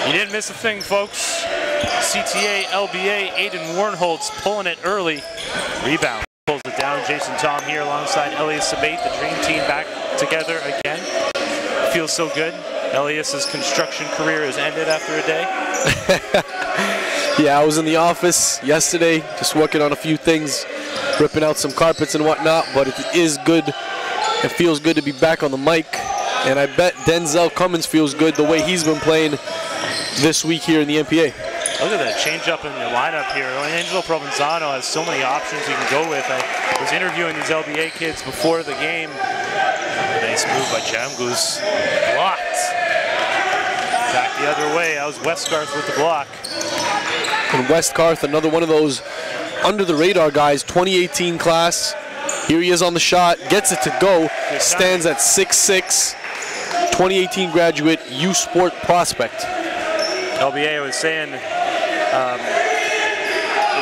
You didn't miss a thing, folks. CTA, LBA, Aiden Warnholtz pulling it early. Rebound. Pulls it down. Jason Tom here alongside Elias Sabate. The dream team back together again. Feels so good. Elias's construction career has ended after a day. Yeah, I was in the office yesterday just working on a few things, ripping out some carpets and whatnot, but it is good. It feels good to be back on the mic, and I bet Denzel Cummins feels good the way he's been playing this week here in the NPA. Look at that change up in the lineup here. Angelo Provenzano has so many options he can go with. I was interviewing these LBA kids before the game. Nice move by Jamgoose. Blocked. Back the other way. That was Westgarth with the block. And Westgarth, another one of those under the radar guys, 2018 class. Here he is on the shot, gets it to go, stands at 6'6", 2018 graduate, U Sport prospect. LBA was saying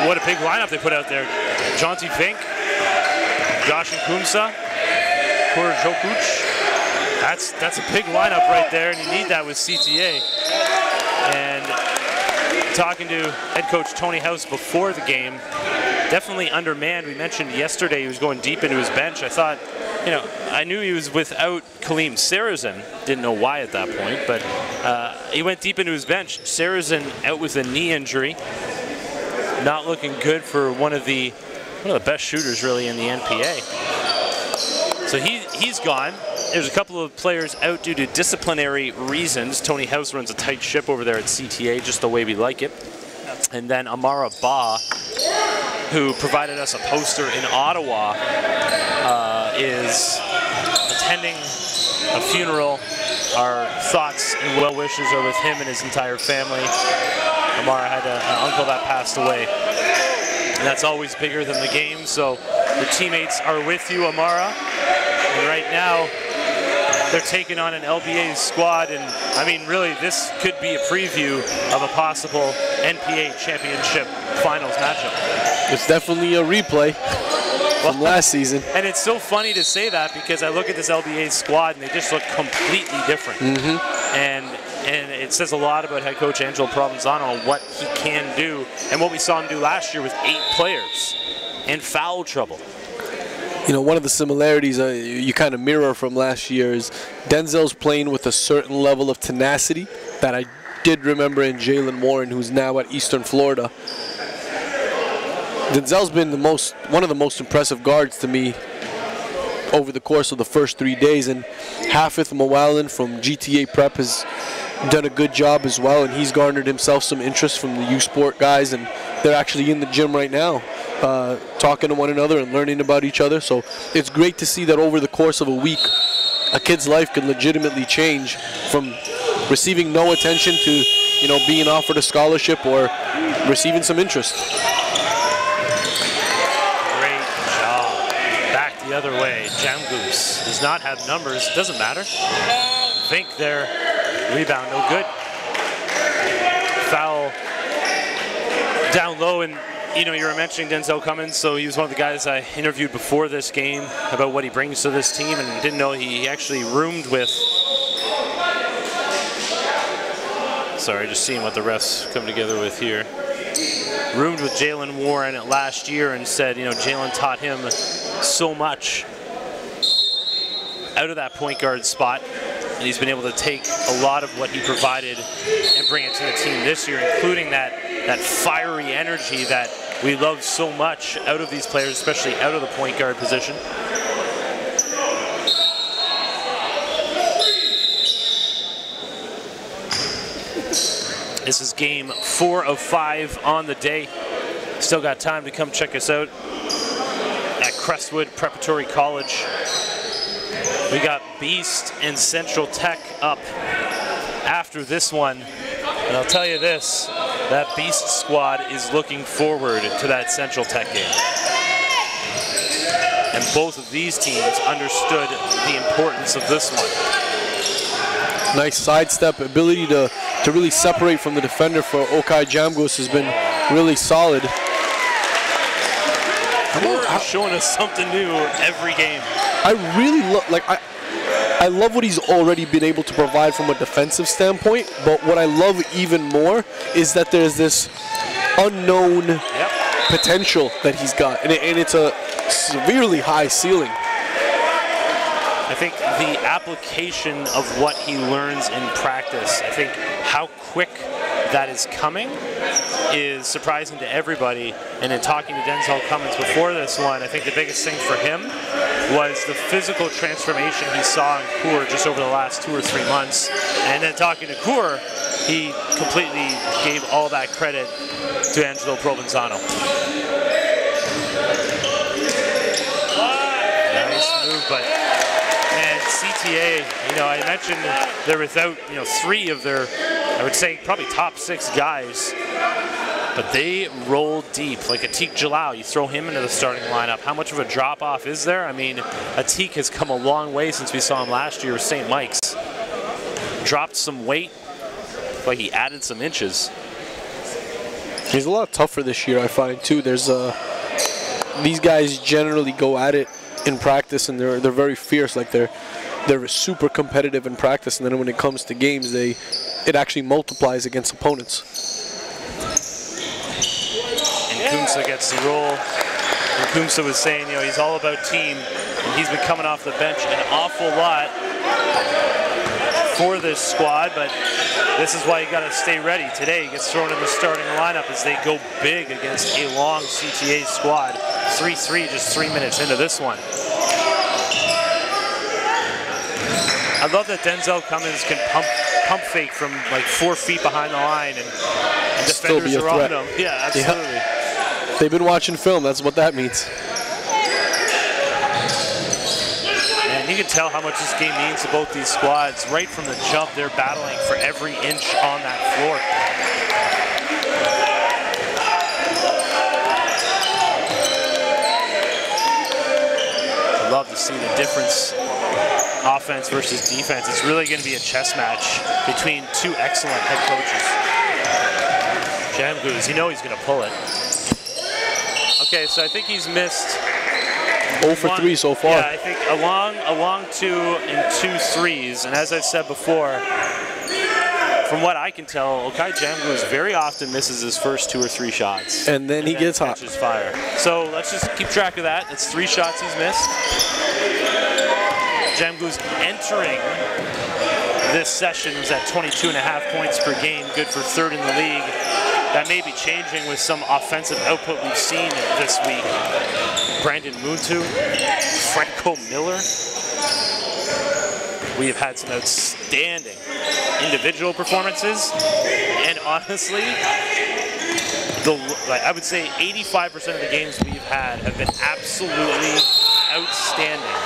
what a big lineup they put out there. Jonty Fink, Josh Nkumsa, Kura Jokuc. That's a big lineup right there, and you need that with CTA. And talking to head coach Tony House before the game, definitely undermanned. We mentioned yesterday he was going deep into his bench. I thought, I knew he was without Kaleem Sarazin. Didn't know why at that point, but he went deep into his bench. Sarazin out with a knee injury. Not looking good for one of the best shooters really in the NPA. So he's gone. There's a couple of players out due to disciplinary reasons. Tony House runs a tight ship over there at CTA, just the way we like it. And then Amara Ba, who provided us a poster in Ottawa, is attending a funeral. Our thoughts and well wishes are with him and his entire family. Amara had an uncle that passed away. And that's always bigger than the game, so the teammates are with you, Amara. And right now, they're taking on an LBA squad, and I mean, really, this could be a preview of a possible NPA championship finals matchup. It's definitely a replay from last season. And it's so funny to say that because I look at this LBA squad and they just look completely different. And it says a lot about head coach Angelo Provenzano and what he can do and what we saw him do last year with 8 players in foul trouble. One of the similarities you kind of mirror from last year is Denzel's playing with a certain level of tenacity that I did remember in Jalen Warren, who's now at Eastern Florida. Denzel's been one of the most impressive guards to me over the course of the first 3 days, and Hafith Mawalin from GTA Prep has done a good job as well, and he's garnered himself some interest from the U Sport guys, and they're actually in the gym right now talking to one another and learning about each other. So it's great to see that over the course of a week a kid's life can legitimately change from receiving no attention to being offered a scholarship or receiving some interest. Great job. Back the other way. Jamgoose does not have numbers. Doesn't matter. Fink there. Rebound, no good. Foul down low, and you were mentioning Denzel Cummins, so he was one of the guys I interviewed before this game about what he brings to this team, and didn't know he actually roomed with, sorry, just seeing what the refs come together with here. Roomed with Jalen Warren last year and said, Jalen taught him so much out of that point guard spot. And he's been able to take a lot of what he provided and bring it to the team this year, including that fiery energy that we love so much out of these players, especially out of the point guard position. This is game 4 of 5 on the day. Still got time to come check us out at Crestwood Preparatory College. We got Beast and Central Tech up after this one. And I'll tell you this, that Beast squad is looking forward to that Central Tech game. And both of these teams understood the importance of this one. Nice sidestep, ability to really separate from the defender for Okai Jamgoose has been really solid. You're showing us something new every game. I really I love what he's already been able to provide from a defensive standpoint, but what I love even more is that there's this unknown potential that he's got, and it's a severely high ceiling. I think the application of what he learns in practice, I think how quick that is coming is surprising to everybody. And in talking to Denzel Cummins before this one, I think the biggest thing for him was the physical transformation he saw in Coeur just over the last 2 or 3 months. And then talking to Coeur, he completely gave all that credit to Angelo Provenzano. Nice move, but man, CTA, I mentioned they're without, 3 of their, I would say, probably top 6 guys. But they roll deep. Like Atik Jalal, you throw him into the starting lineup. How much of a drop-off is there? I mean, Atik has come a long way since we saw him last year with St. Mike's. Dropped some weight, like he added some inches. He's a lot tougher this year, I find, too. There's these guys generally go at it in practice, and they're very fierce. Like they're super competitive in practice, and then when it comes to games, it actually multiplies against opponents. Kumsa gets the roll. And Kumsa was saying, he's all about team, and he's been coming off the bench an awful lot for this squad, but this is why you got to stay ready. Today he gets thrown in the starting lineup as they go big against a long CTA squad. 3-3 just 3 minutes into this one. I love that Denzel Cummins can pump fake from like 4 feet behind the line, and defenders are on him. Yeah, absolutely. Yeah. They've been watching film. That's what that means. And you can tell how much this game means to both these squads. Right from the jump, they're battling for every inch on that floor. I love to see the difference, offense versus defense. It's really going to be a chess match between 2 excellent head coaches. Jamgoose, he's going to pull it. Okay, so I think he's missed 0 for 3 so far. Yeah, I think a long 2 and 2 threes. And as I've said before, from what I can tell, Okai Jamgoose very often misses his first 2 or 3 shots. And then he gets hot. Catches fire. So let's just keep track of that. It's 3 shots he's missed. Jamgoose entering this session was at 22.5 points per game, good for 3rd in the league. That may be changing with some offensive output we've seen this week. Brandon Muntu, Franco Miller. We have had some outstanding individual performances, and honestly, I would say 85% of the games we've had have been absolutely outstanding.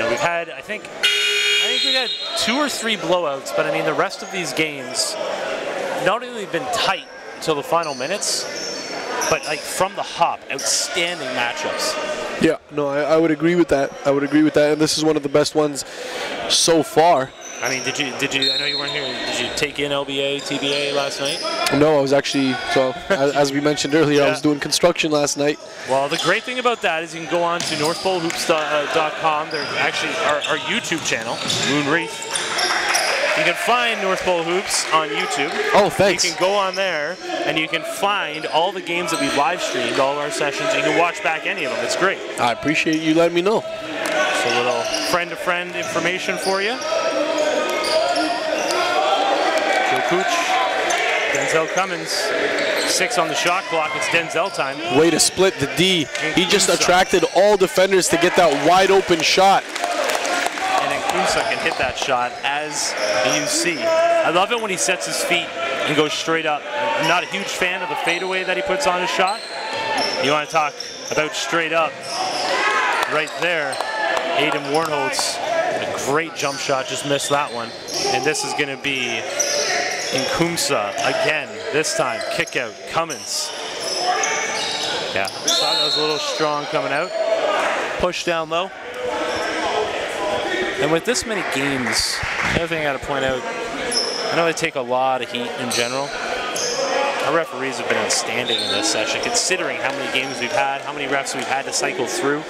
We've had, I think we've had 2 or 3 blowouts, but I mean the rest of these games not only been tight until the final minutes, but like from the hop, outstanding matchups. Yeah, no, I would agree with that. And this is one of the best ones so far. I mean, did you? I know you weren't here. Did you take in LBA, TBA last night? No, I was actually, as we mentioned earlier, I was doing construction last night. Well, the great thing about that is you can go on to northpolehoops.com. There's actually our YouTube channel, Moon Wreath. You can find North Pole Hoops on YouTube. Oh, thanks. You can go on there, and you can find all the games that we live streamed, all our sessions. You can watch back any of them. It's great. I appreciate you letting me know. Just a little friend-to-friend information for you. Joe Cooch, Denzel Cummins, 6 on the shot clock. It's Denzel time. Way to split the D. He just attracted all defenders to get that wide open shot. Kumsa can hit that shot, as you see. I love it when he sets his feet and goes straight up. I'm not a huge fan of the fadeaway that he puts on his shot. You want to talk about straight up. Right there, Aiden Warnholtz, a great jump shot, just missed that one. And this is going to be in Kumsa again, this time, kick out, Cummins. Yeah, thought that was a little strong coming out. Push down low. And with this many games, the other thing I got to point out, I know they take a lot of heat in general. Our referees have been outstanding in this session, considering how many games we've had, how many refs we've had to cycle through.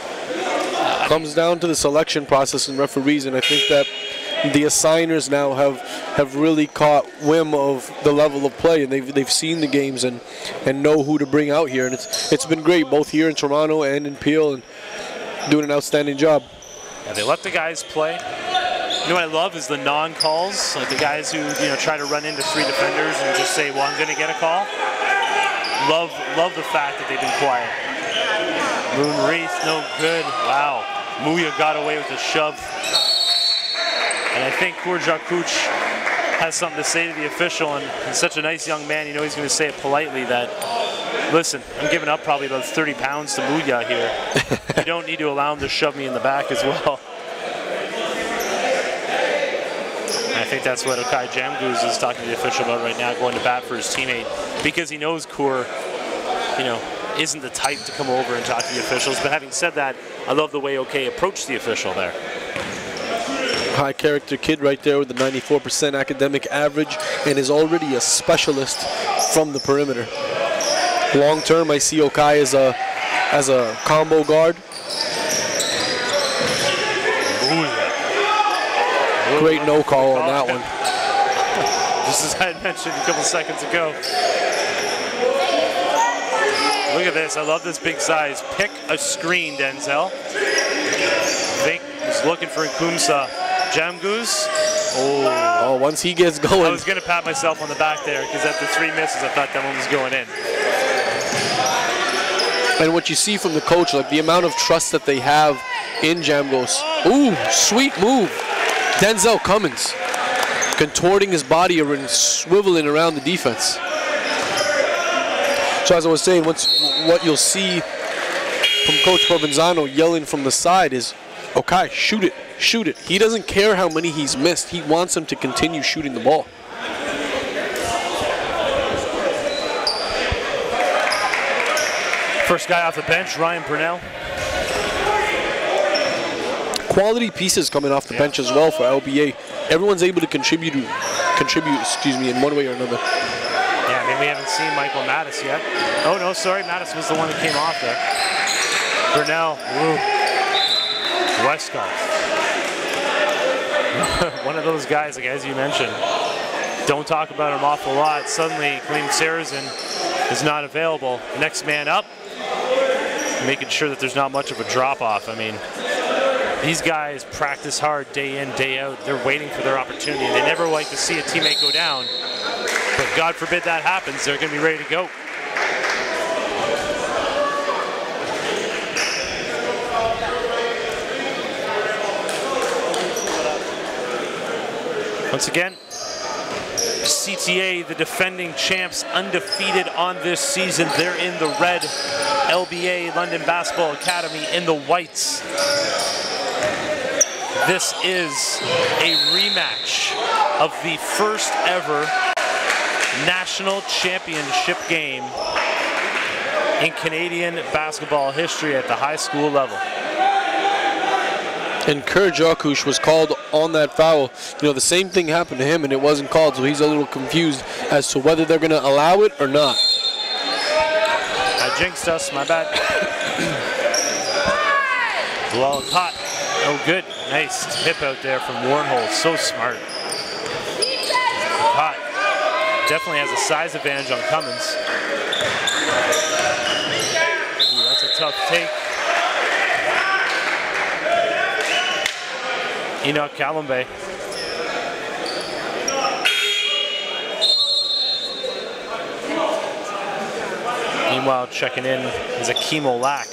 Comes down to the selection process and referees, and I think that the assigners now have really caught whim of the level of play, and they've seen the games and know who to bring out here, and it's been great both here in Toronto and in Peel, and doing an outstanding job. Yeah, they let the guys play. You know what I love is the non-calls, like the guys who try to run into 3 defenders and just say, "Well, I'm going to get a call." Love the fact that they've been quiet. Moon Reith, no good. Wow, Muya got away with a shove. And I think Kurjakuch has something to say to the official, and he's such a nice young man, he's going to say it politely that, listen, I'm giving up probably about 30 pounds to Muya here. You don't need to allow him to shove me in the back as well. And I think that's what Okai Jamguz is talking to the official about right now, going to bat for his teammate, because he knows Kur, isn't the type to come over and talk to the officials. But having said that, I love the way OK approached the official there. High character kid right there with the 94% academic average, and is already a specialist from the perimeter. Long term, I see Okai as a combo guard. Great no call on that one. Just as I had mentioned a couple seconds ago. Look at this. I love this big size. Pick a screen, Denzel. Vink is looking for Nkumsa. Jamguz. Oh, once he gets going. I was going to pat myself on the back there because after 3 misses, I thought that one was going in. And what you see from the coach, like the amount of trust that they have in Jamguz. Ooh, sweet move. Denzel Cummins contorting his body and swiveling around the defense. So as I was saying, what you'll see from Coach Provenzano yelling from the side is, okay, shoot it, shoot it. He doesn't care how many he's missed. He wants him to continue shooting the ball. First guy off the bench, Ryan Brunel. Quality pieces coming off the bench as well for LBA. Everyone's able to contribute, in one way or another. Yeah, I mean, we haven't seen Michael Mattis yet. Oh, no, sorry, Mattis was the one that came off there. Brunel, Westcott. One of those guys, like as you mentioned, don't talk about him an awful lot. Suddenly, Kaleem Sarrazin is not available. Next man up, making sure that there's not much of a drop-off. I mean, these guys practice hard day in, day out. They're waiting for their opportunity. They never like to see a teammate go down. But God forbid that happens, they're going to be ready to go. Once again, CTA, the defending champs, undefeated on this season. They're in the red. LBA, London Basketball Academy, in the whites. This is a rematch of the first ever national championship game in Canadian basketball history at the high school level. And Kurjakuch was called on that foul. The same thing happened to him and it wasn't called, so he's a little confused as to whether they're going to allow it or not. I jinxed us, my bad. Well, caught. Oh, good. Nice tip out there from Warnhold. So smart. Caught. Definitely has a size advantage on Cummins. Ooh, that's a tough take. Enoch Kalambe. Meanwhile, checking in is Akeem Olak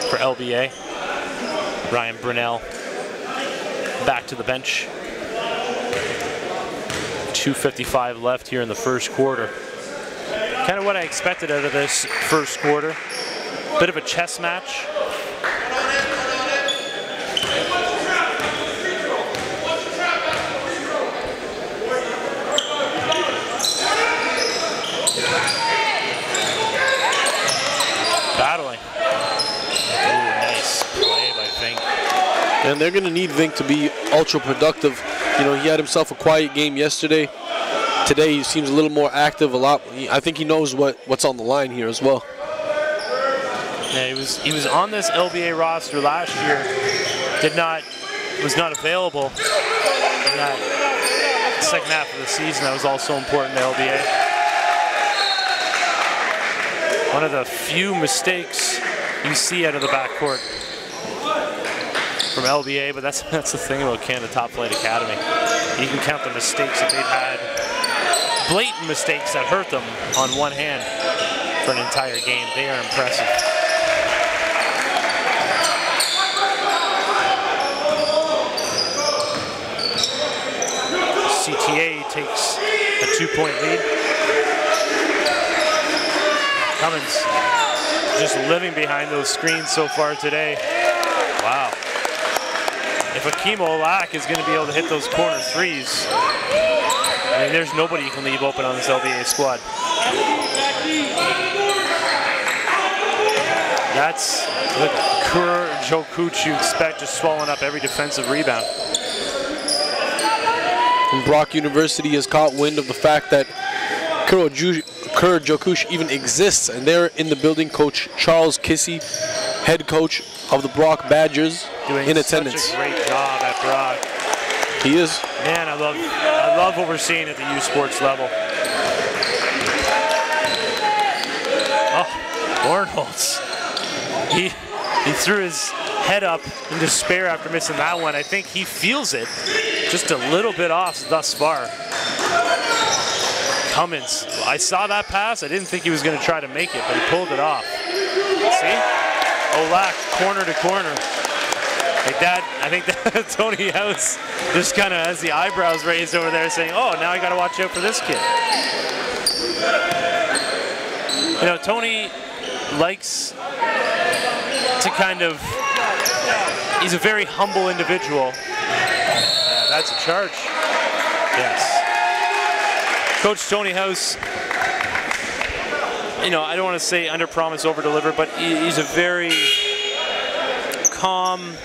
for LBA. Ryan Brunel back to the bench. 2:55 left here in the first quarter. Kind of what I expected out of this first quarter. Bit of a chess match. Battling. Ooh, nice play by Vink. And they're going to need Vink to be ultra productive. He had himself a quiet game yesterday. today he seems a little more active. I think he knows what's on the line here as well. Yeah, he was on this LBA roster last year. Was not available in that second half of the season. That was also important to LBA. One of the few mistakes you see out of the backcourt from LBA, but that's the thing about Canada Top Flight Academy. You can count the mistakes that they've had, blatant mistakes that hurt them on one hand for an entire game. They are impressive. CTA takes a 2-point lead. Cummins just living behind those screens so far today. Wow. If Akeem Olak is going to be able to hit those corner threes, I mean, there's nobody you can leave open on this LBA squad. That's the Kur Jokuch you expect, just swallowing up every defensive rebound. And Brock University has caught wind of the fact that Kur Jokuch even exists, and they're in the building. Coach Charles Kissy, head coach of the Brock Badgers, doing in attendance. Such a great job at Brock. He is. Man, I love what we're seeing at the U Sports level. Oh, Warnholtz. He threw his head up in despair after missing that one. I think he feels it just a little bit off thus far. Cummins, I saw that pass. I didn't think he was going to try to make it, but he pulled it off. See? Olak, corner to corner. Like that, I think that Tony House just kind of has the eyebrows raised over there saying, oh, now I got to watch out for this kid. You know, Tony likes to kind of, he's a very humble individual. Yeah, that's a charge. Yes. Coach Tony House, you know, I don't want to say under promise, over deliver, but he's a very calm,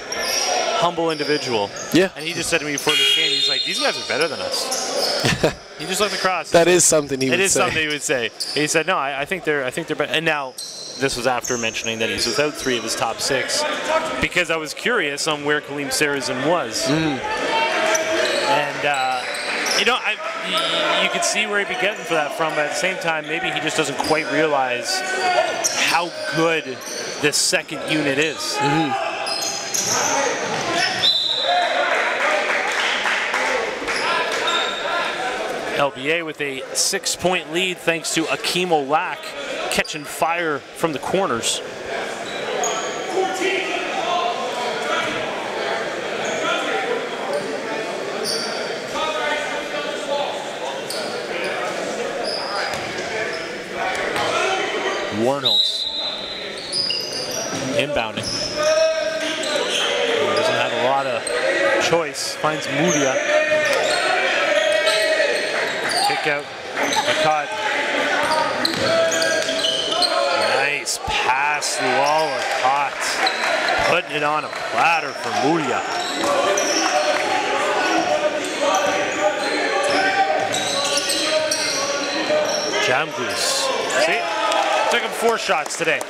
humble individual. Yeah. And he just said to me before this game, he's like, these guys are better than us. He just looked across. That is something he would say. It is something he would say. He said, no, I think they're better. And now, this was after mentioning that he's without 3 of his top 6, because I was curious on where Kaleem Sarazen was. And, you know, you could see where he'd be getting for that from, but at the same time, maybe he just doesn't quite realize how good this second unit is. LBA with a 6-point lead thanks to Akeem Olak catching fire from the corners. Warnholtz inbounding. Doesn't have a lot of choice. Finds Mudia. Kick out. Caught. Nice pass through all of Cott. Putting it on a platter for Mudia. Jamgoose. See? Took him 4 shots today.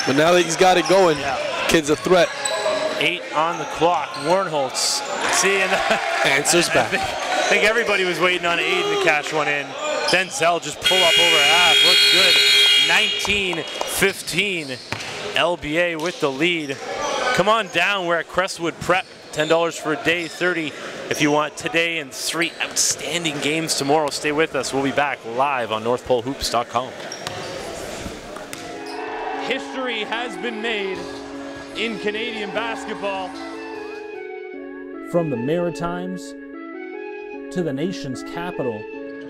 But now that he's got it going, kid's a threat. 8 on the clock. Warnholtz. See, and answers back. I think everybody was waiting on Aiden to cash one in. Denzel just pull up over half. Looks good. 19-15. LBA with the lead. Come on down. We're at Crestwood Prep. $10 for a day, $30 if you want today, and 3 outstanding games tomorrow. Stay with us. We'll be back live on NorthPoleHoops.com. History has been made in Canadian basketball. From the Maritimes to the nation's capital.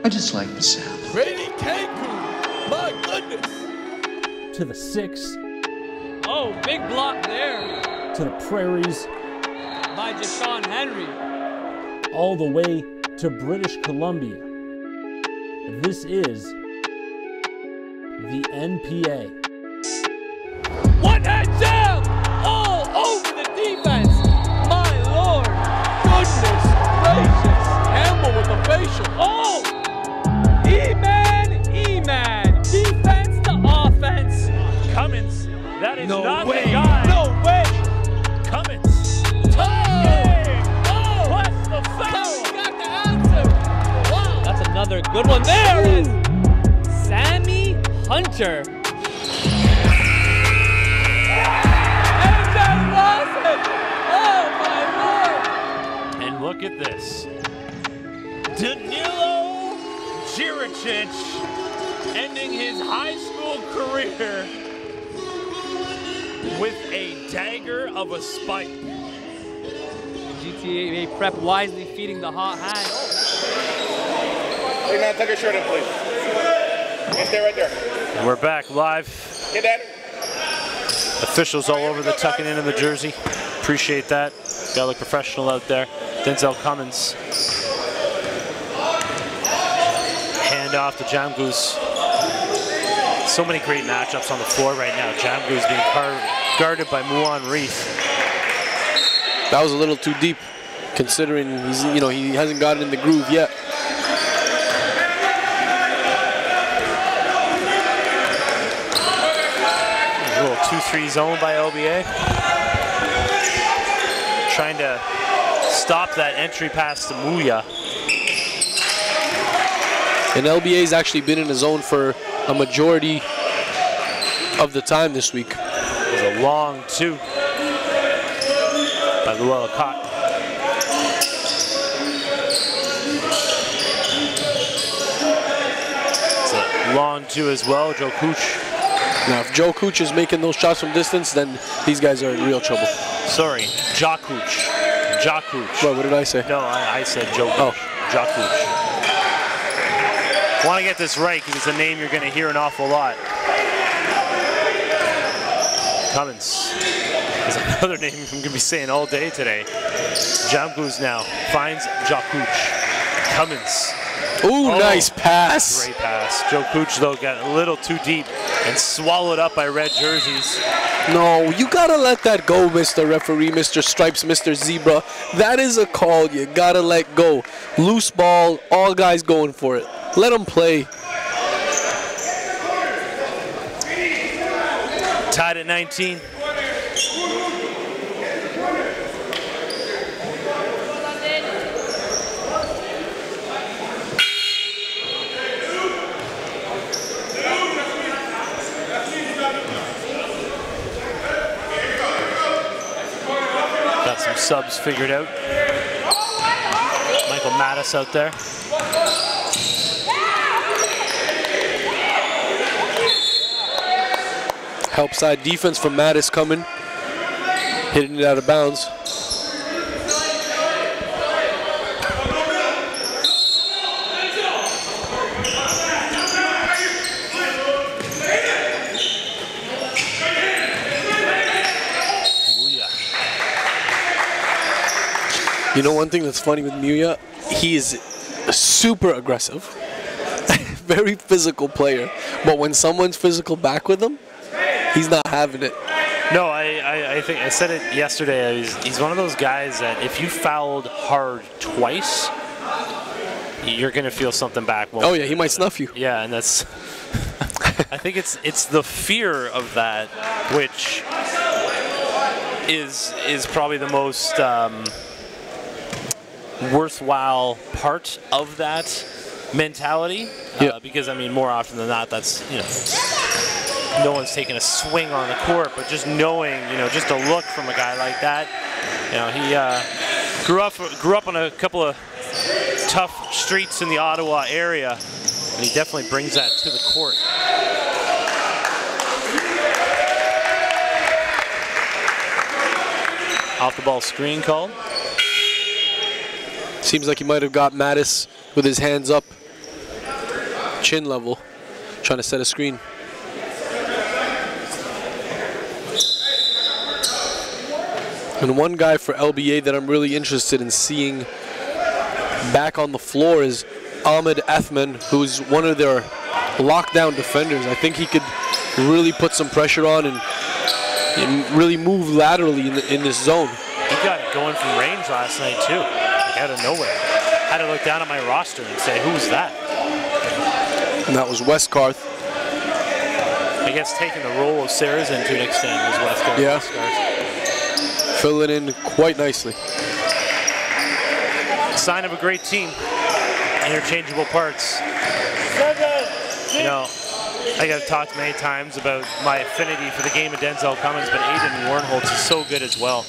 I just like the sound. Brady Cancun, my goodness. To the 6. Oh, big block there. To the prairies. By Jashawn Henry. All the way to British Columbia. This is the NPA. One-hand jam! All over the defense! My lord! Goodness gracious! Campbell with the facial. Oh! at this. Danilo Jiricic ending his high school career with a dagger of a spike. GTA Prep wisely feeding the hot hand. Hey, man, take your shirt off, please. Stay right there. And we're back live. Get that. Officials all over the tucking in of the jersey. Appreciate that. Gotta look professional out there. Denzel Cummins. Hand off to Jamgoose. So many great matchups on the floor right now. Jamgoose being guarded by Muan Reith. That was a little too deep, considering he's, he hasn't gotten in the groove yet. A little 2-3 zone by LBA. Trying to stop that entry pass to Muya. And LBA's actually been in the zone for a majority of the time this week. It was a long 2 by Luella Cott. It's a long 2 as well, Joe Cooch. Now, if Joe Cooch is making those shots from distance, then these guys are in real trouble. Sorry, Ja Cooch. Ja Cooch. What did I say? No, I said Joe Cooch. Oh. Ja Cooch. Want to get this right because it's a name you're going to hear an awful lot. Cummins is another name I'm going to be saying all day today. Jamgoose now finds Ja Cooch. Cummins. Ooh, nice pass. Great pass. Joe Cooch, though, got a little too deep and swallowed up by red jerseys. No, you got to let that go, Mr. Referee, Mr. Stripes, Mr. Zebra. That is a call you got to let go. Loose ball, all guys going for it. Let them play. Tied at 19. Got some subs figured out. Michael Mattis out there. Help side defense from Mattis coming. Hitting it out of bounds. You know one thing that's funny with Muya? He is super aggressive. Very physical player. But when someone's physical back with him, he's not having it. No, I think I said it yesterday. He's one of those guys that if you fouled hard twice, you're gonna feel something back. Oh yeah, he might snuff you. Yeah, and that's. I think it's the fear of that which is probably the most worthwhile part of that mentality. Yeah. Because I mean, more often than not, that's no one's taking a swing on the court, but just knowing, just a look from a guy like that. He grew up on a couple of tough streets in the Ottawa area, and he definitely brings that to the court. Off the ball screen called. Seems like he might have got Mattis with his hands up, chin level, trying to set a screen. And one guy for LBA that I'm really interested in seeing back on the floor is Ahmed Athman, who's one of their lockdown defenders. I think he could really put some pressure on and really move laterally in this zone. He got it going from range last night too, like out of nowhere. Had to look down at my roster and say, who's that? And that was Westgarth. I guess taking the role of Saracen to an extent was Westgarth. Yeah. Filling in quite nicely. Sign of a great team. Interchangeable parts. I got talked many times about my affinity for the game of Denzel Cummins, but Aiden Warnholtz is so good as well.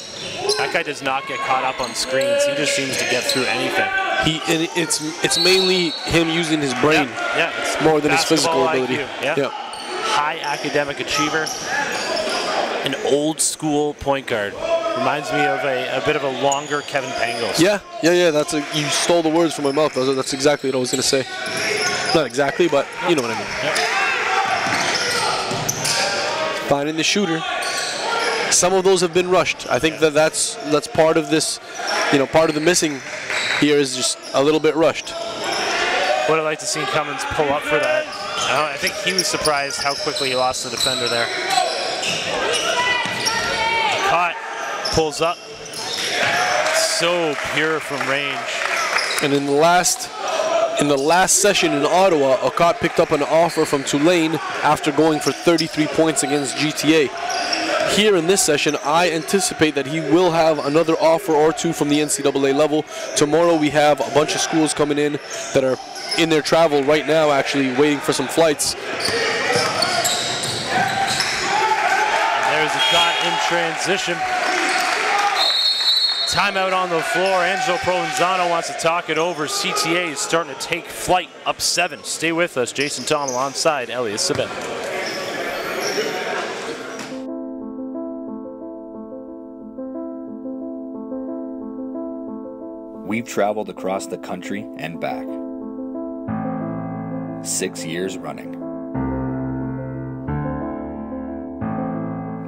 That guy does not get caught up on screens. He just seems to get through anything. It's mainly him using his brain it's more than his physical basketball ability. IQ, yeah. High academic achiever. An old school point guard. Reminds me of a bit of a longer Kevin Pangos. Yeah. You stole the words from my mouth. That's exactly what I was going to say. Not exactly, but you know what I mean. Yep. Finding the shooter. Some of those have been rushed. I think that's part of this. Part of the missing here is just a little bit rushed. Would have liked to see Cummins pull up for that. I think he was surprised how quickly he lost the defender there. Caught, pulls up. So pure from range. And in the last session in Ottawa, Okot picked up an offer from Tulane after going for 33 points against GTA. Here in this session, I anticipate that he will have another offer or two from the NCAA level. Tomorrow we have a bunch of schools coming in that are in their travel right now, actually waiting for some flights. And there's a shot in transition. Timeout on the floor. Angelo Provenzano wants to talk it over. CTA is starting to take flight, up 7. Stay with us. Jason Tom alongside Elias Sabet. We've traveled across the country and back. 6 years running.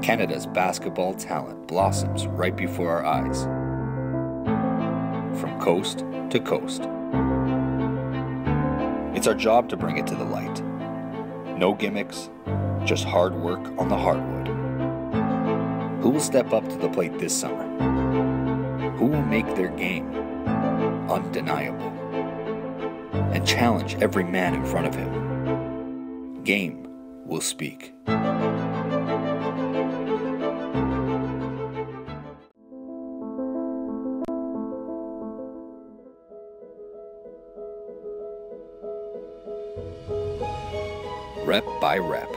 Canada's basketball talent blossoms right before our eyes. From coast to coast. It's our job to bring it to the light. No gimmicks, just hard work on the hardwood. Who will step up to the plate this summer? Who will make their game undeniable and challenge every man in front of him? Game will speak. Rep by rep,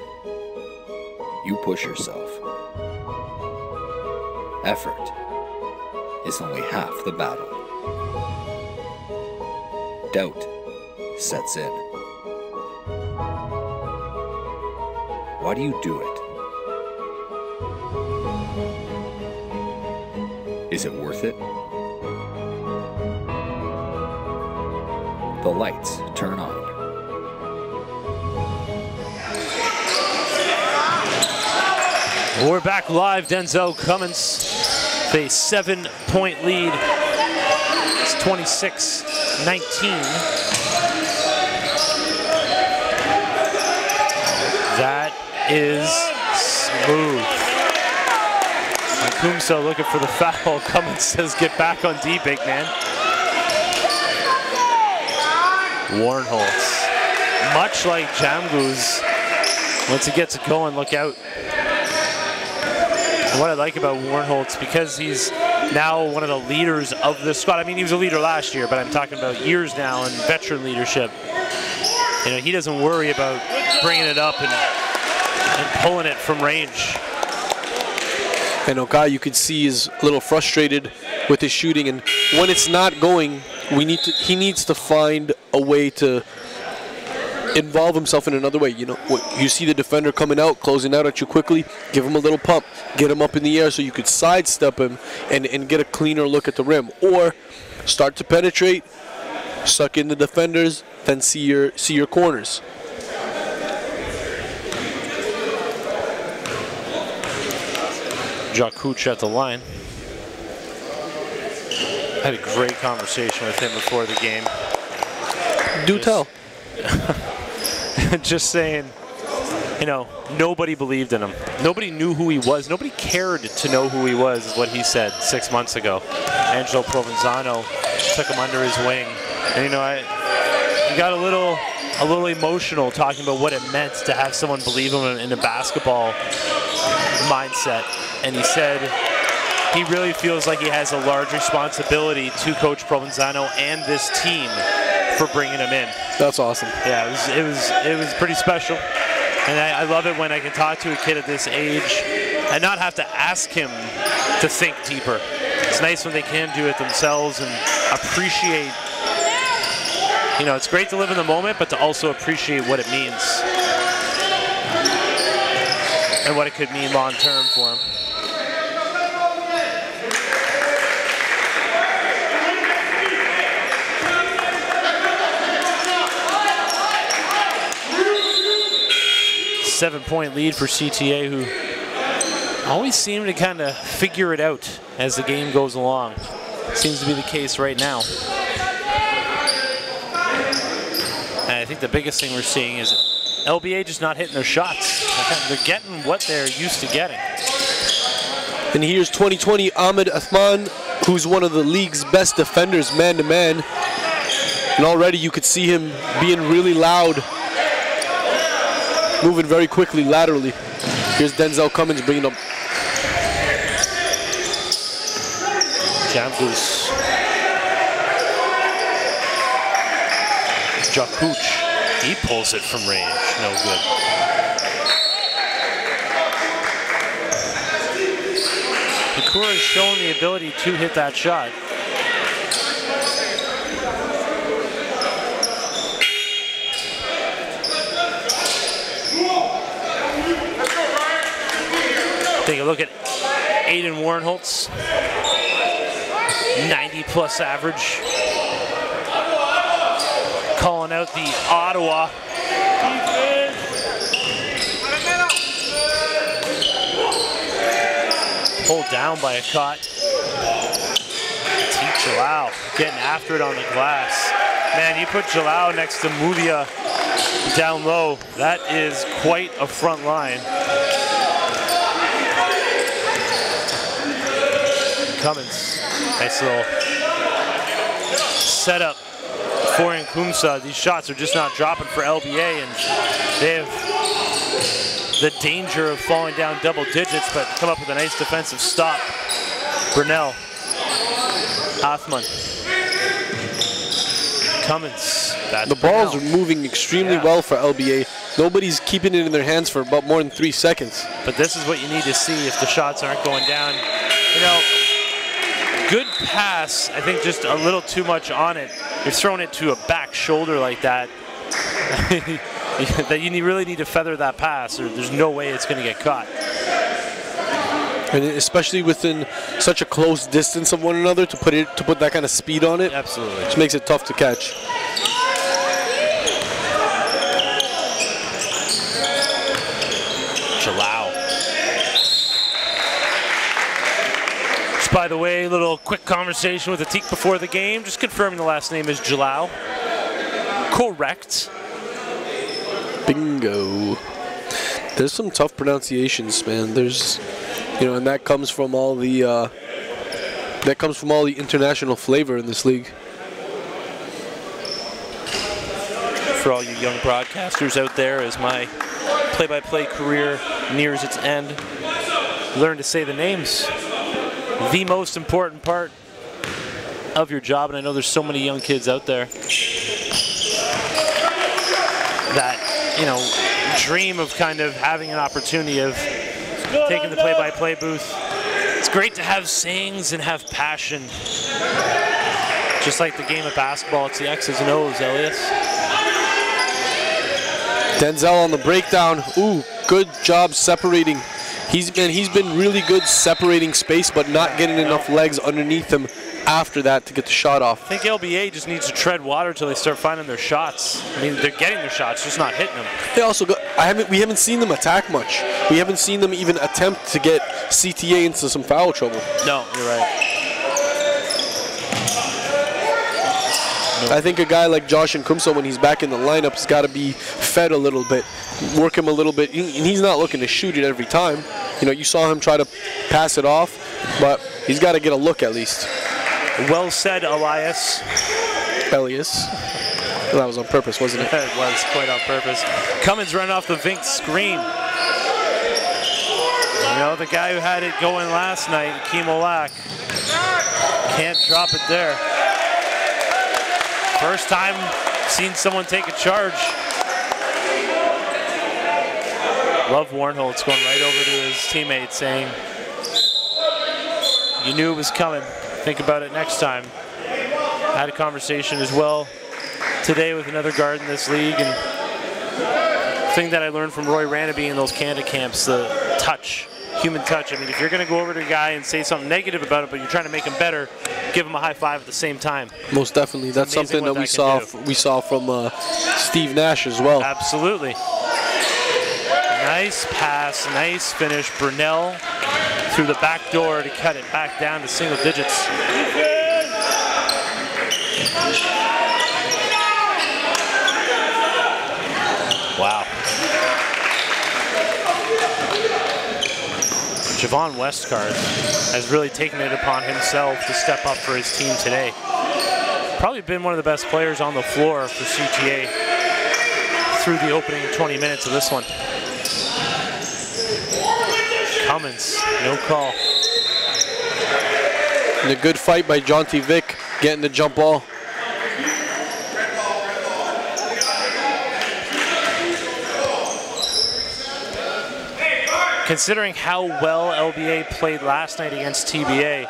you push yourself. Effort is only half the battle. Doubt sets in. Why do you do it? Is it worth it? The lights turn on. We're back live. Denzel Cummins, a 7-point lead. It's 26-19. That is smooth. Kumso looking for the foul. Cummins says, get back on D, big man. Warnholtz, much like Jamgoos, once he gets it going, look out. What I like about Warnholtz, because he's now one of the leaders of this squad. I mean, he was a leader last year, but I'm talking about years now in veteran leadership. You know, he doesn't worry about bringing it up and pulling it from range. And Okai, you could see, is a little frustrated with his shooting, and when it's not going, he needs to find a way to involve himself in another way. You know, you see the defender coming out, closing out at you quickly, give him a little pump, get him up in the air so you could sidestep him and get a cleaner look at the rim, or start to penetrate, suck in the defenders, then see your corners. Jakuch at the line. I had a great conversation with him before the game. Do tell. Just saying, you know, nobody believed in him. Nobody knew who he was. Nobody cared to know who he was, is what he said 6 months ago. Angelo Provenzano took him under his wing. And, you know, I got a little emotional talking about what it meant to have someone believe him in a basketball mindset. And he said he really feels like he has a large responsibility to Coach Provenzano and this team for bringing him in. That's awesome. Yeah, it was pretty special. And I love it when I can talk to a kid at this age and not have to ask him to think deeper. It's nice when they can do it themselves and appreciate, you know, it's great to live in the moment, but to also appreciate what it means and what it could mean long term for them. Seven-point lead for CTA, who always seem to kind of figure it out as the game goes along. Seems to be the case right now. And I think the biggest thing we're seeing is LBA just not hitting their shots. They're getting what they're used to getting. And here's 2020 Ahmed Athman, who's one of the league's best defenders man-to-man. And already you could see him being really loud, moving very quickly laterally. Here's Denzel Cummins bringing up. Jamgus. Jakuch, he pulls it from range, no good. Hikura has shown the ability to hit that shot. Take a look at Aiden Warrenholtz, 90-plus average. Calling out the Ottawa. Pulled down by a cut. Teak Jalal getting after it on the glass. Man, you put Jalal next to Muvia down low. That is quite a front line. Cummins, nice little setup for Nkumsa. These shots are just not dropping for LBA, and they have the danger of falling down double digits, but come up with a nice defensive stop. Brunel, Athman, Cummins. The balls are moving extremely well for LBA. Nobody's keeping it in their hands for about more than 3 seconds. But this is what you need to see if the shots aren't going down. You know, good pass, I think just a little too much on it. You're throwing it to a back shoulder like that. That you really need to feather that pass, or there's no way it's going to get caught. And especially within such a close distance of one another, to put that kind of speed on it, absolutely, just makes it tough to catch. Jalal. Just by the way, a little quick conversation with Atik before the game, just confirming the last name is Jalal. Correct. Bingo. There's some tough pronunciations, man. There's, you know, and that comes from all the international flavor in this league. For all you young broadcasters out there, as my play-by-play career nears its end, learn to say the names. The most important part of your job, and I know there's so many young kids out there that, you know, dream of kind of having an opportunity of taking the play-by-play booth. It's great to have sayings and have passion. Just like the game of basketball, it's the X's and O's, Elias. Denzel on the breakdown. Ooh, good job separating. He's been really good separating space, but not getting enough legs underneath him after that to get the shot off. I think LBA just needs to tread water until they start finding their shots. I mean, they're getting their shots, just not hitting them. They also got, we haven't seen them attack much. We haven't seen them even attempt to get CTA into some foul trouble. No, you're right. I think a guy like Josh Nkumsa, when he's back in the lineup, has got to be fed a little bit, work him a little bit. And he's not looking to shoot it every time. You know, you saw him try to pass it off, but he's got to get a look at least. Well said, Elias. That was on purpose, wasn't it? It was quite on purpose. Cummins running off the Vink screen. You know, the guy who had it going last night, Akeem Olak, can't drop it there. First time seen someone take a charge. Love Warrenholtz going right over to his teammate saying, you knew it was coming. think about it next time. I had a conversation as well today with another guard in this league, and the thing that I learned from Roy Rannaby in those Canada camps, the touch, human touch. I mean, if you're going to go over to a guy and say something negative about it, but you're trying to make him better, give him a high five at the same time. Most definitely. That's something that we saw from Steve Nash as well. Absolutely. Nice pass, nice finish. Brunel through the back door to cut it back down to single digits. Wow. Javon Westcard has really taken it upon himself to step up for his team today. Probably been one of the best players on the floor for CTA through the opening 20 minutes of this one. Cummins, no call. And a good fight by Jonty Vick, getting the jump ball. Considering how well LBA played last night against TBA,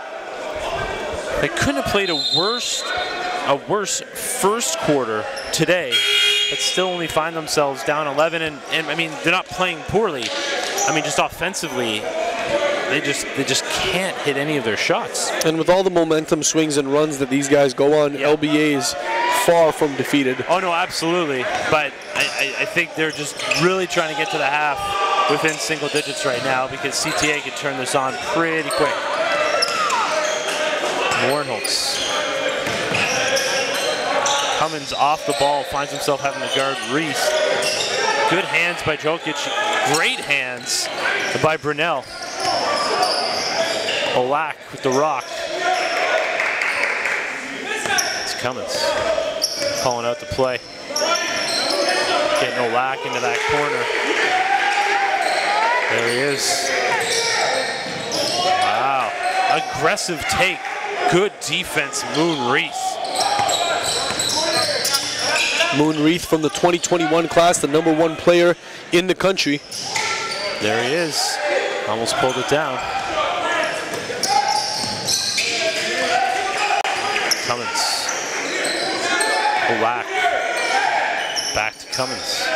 they couldn't have played a worse first quarter today, but still only find themselves down 11. And I mean, they're not playing poorly. I mean, just offensively, they just can't hit any of their shots. And with all the momentum swings and runs that these guys go on, LBA is far from defeated. Oh no, absolutely. But I think they're just really trying to get to the half within single digits right now, because CTA can turn this on pretty quick. Warnholtz. Cummins off the ball, finds himself having to guard Reese. Good hands by Jokic, great hands by Brunel. Olak with the rock. It's Cummins calling out the play. Getting Olak into that corner. There he is. Wow. Aggressive take. Good defense, Moon Reith. Moon Reith from the 2021 class, the #1 player in the country. There he is. Almost pulled it down. Cummins. Olak. Back to Cummins.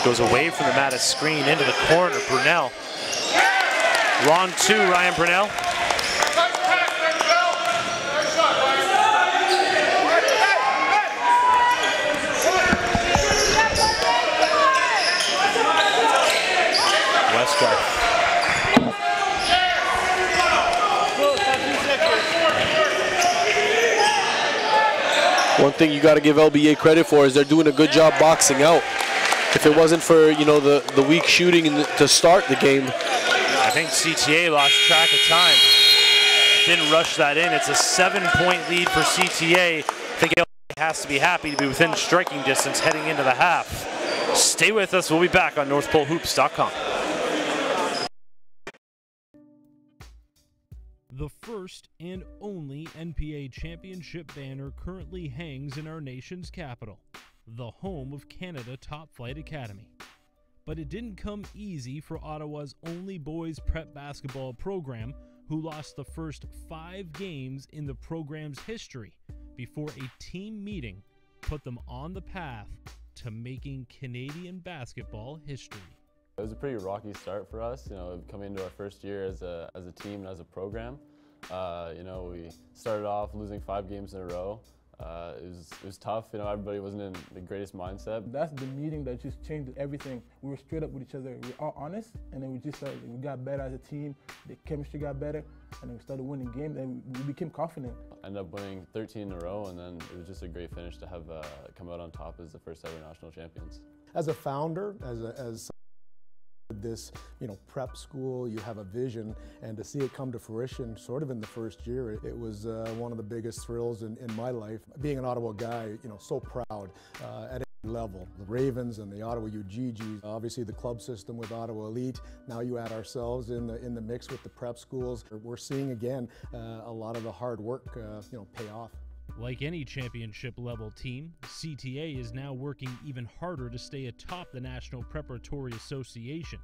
Goes away from the Mattis screen into the corner. Brunel. Long two, Ryan Brunel. Westcard. One thing you got to give LBA credit for is they're doing a good job boxing out. If it wasn't for, you know, the weak shooting to start the game, I think CTA lost track of time. Didn't rush that in. It's a 7-point lead for CTA. I think LBA has to be happy to be within striking distance heading into the half. Stay with us. We'll be back on NorthPoleHoops.com. The first and only NPA championship banner currently hangs in our nation's capital, the home of Canada Top Flight Academy. But it didn't come easy for Ottawa's only boys prep basketball program, who lost the first 5 games in the program's history before a team meeting put them on the path to making Canadian basketball history. It was a pretty rocky start for us, coming into our first year as a team and as a program. We started off losing 5 games in a row. It was tough. Everybody wasn't in the greatest mindset. That's the meeting that just changed everything. We were straight up with each other. We were all honest, and then we got better as a team. The chemistry got better, and then we started winning games, and we became confident. Ended up winning 13 in a row, and then it was just a great finish to have come out on top as the first ever national champions. As a founder, as this prep school, you have a vision, and to see it come to fruition sort of in the first year, it was one of the biggest thrills in my life. Being an Ottawa guy, so proud at every level. The Ravens and the Ottawa UGGs, obviously the club system with Ottawa Elite. Now you add ourselves in the mix with the prep schools. We're seeing again a lot of the hard work pay off. Like any championship-level team, CTA is now working even harder to stay atop the National Preparatory Association,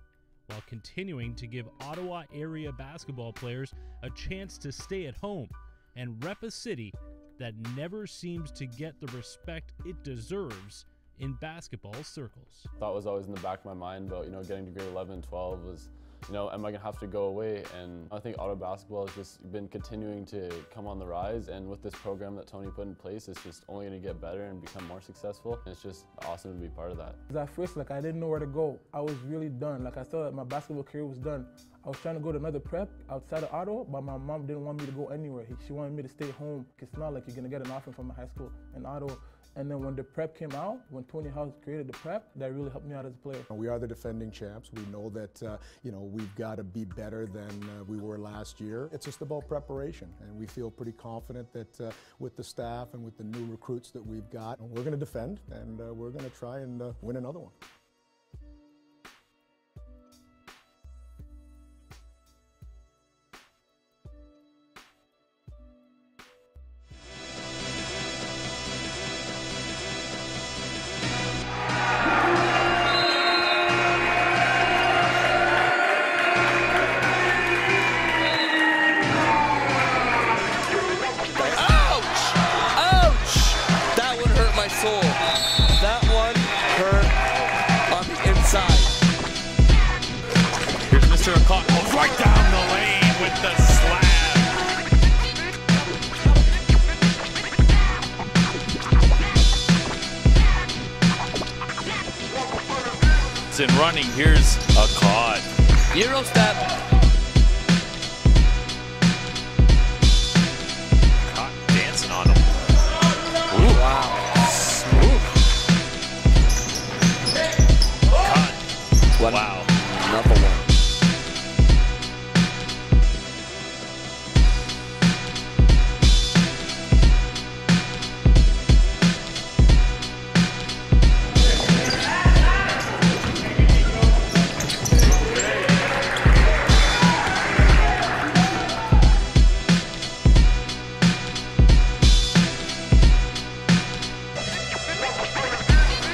while continuing to give Ottawa area basketball players a chance to stay at home and rep a city that never seems to get the respect it deserves in basketball circles. Thought was always in the back of my mind about, getting to grade 11 and 12 was, am I going to have to go away? And I think Ottawa basketball has just been continuing to come on the rise, and with this program that Tony put in place, it's just only going to get better and become more successful. And it's just awesome to be part of that. At first, I didn't know where to go. I was really done. I thought that my basketball career was done. I was trying to go to another prep outside of Ottawa, but my mom didn't want me to go anywhere. She wanted me to stay home. It's not like you're going to get an offer from a high school in Ottawa. And then when the prep came out, when Tony House created the prep, that really helped me out as a player. We are the defending champs. We know that, we've got to be better than we were last year. It's just about preparation, and we feel pretty confident that with the staff and with the new recruits that we've got, we're going to defend, and we're going to try and win another one. That one hurt on the inside. Here's Mr. Akot, goes right down the lane with the slab. It's in running. Here's Akot. Euro step. Akot dancing on him. Ooh, wow. Wow. Number one.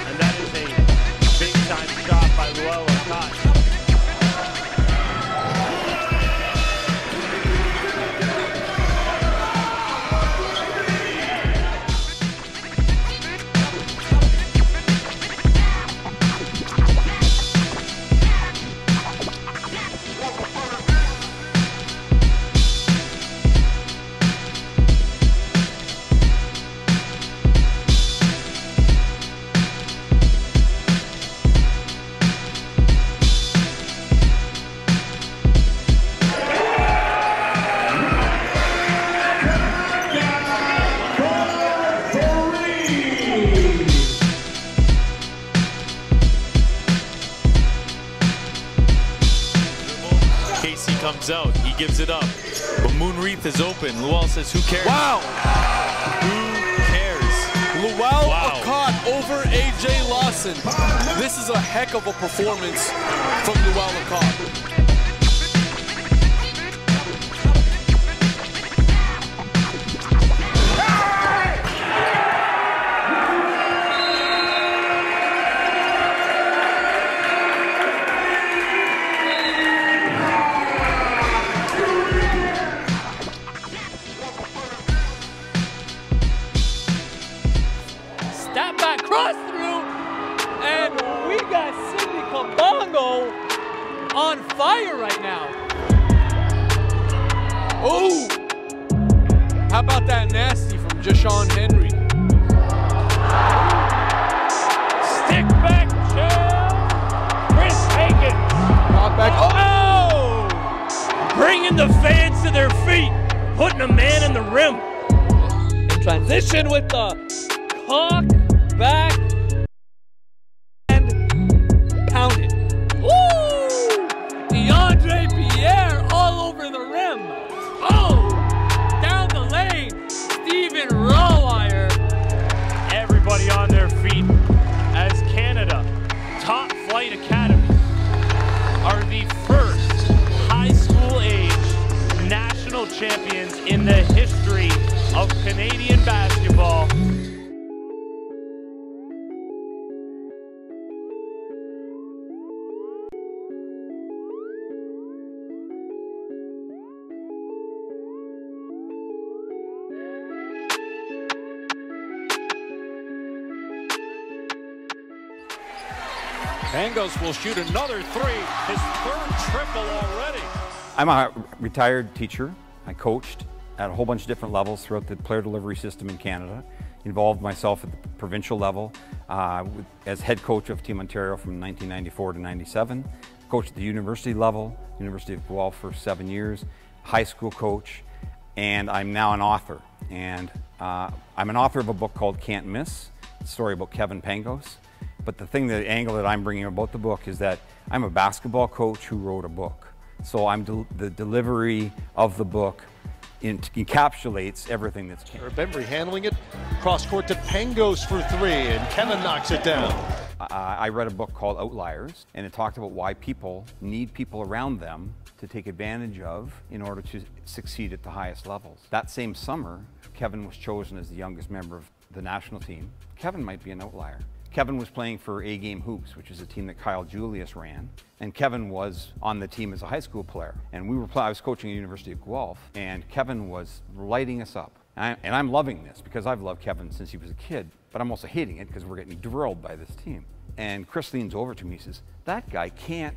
And that is a big-time shot by Luel Akot. Casey comes out, he gives it up, but Moonreath is open. Luel says, who cares? Wow! Who cares? Luel Wow. Akot over AJ Lawson. This is a heck of a performance from Luel Akot. Step back, cross through, and we got Sidney Kabongo on fire right now. Oh! How about that nasty from Jashawn Henry? Stick back, Chris Hagan. Not back. Oh! Bringing the fans to their feet, putting a man in the rim. In transition with the cock back and pound it. Woo! DeAndre Pierre all over the rim. Oh! Down the lane. Stephen Rawire. Everybody on their feet as Canada Top Flight Academy are the first high school age national champions in the history of Canadian basketball. Pangos will shoot another three, his third triple already. I'm a retired teacher. I coached at a whole bunch of different levels throughout the player delivery system in Canada. Involved myself at the provincial level as head coach of Team Ontario from 1994 to 97. Coached at the university level, University of Guelph for 7 years, high school coach, and I'm now an author. And I'm an author of a book called Can't Miss, a story about Kevin Pangos. But the angle that I'm bringing about the book is that I'm a basketball coach who wrote a book. So the delivery of the book encapsulates everything that's Kevin. Bembry handling it, cross court to Pangos for three, and Kevin knocks it down. I read a book called Outliers, and it talked about why people need people around them to take advantage of in order to succeed at the highest levels. That same summer, Kevin was chosen as the youngest member of the national team. Kevin might be an outlier. Kevin was playing for A-Game Hoops, which is a team that Kyle Julius ran, and Kevin was on the team as a high school player. And I was coaching at the University of Guelph, and Kevin was lighting us up. And I'm loving this because I've loved Kevin since he was a kid, but I'm also hating it because we're getting drilled by this team. And Chris leans over to me and says, "That guy can't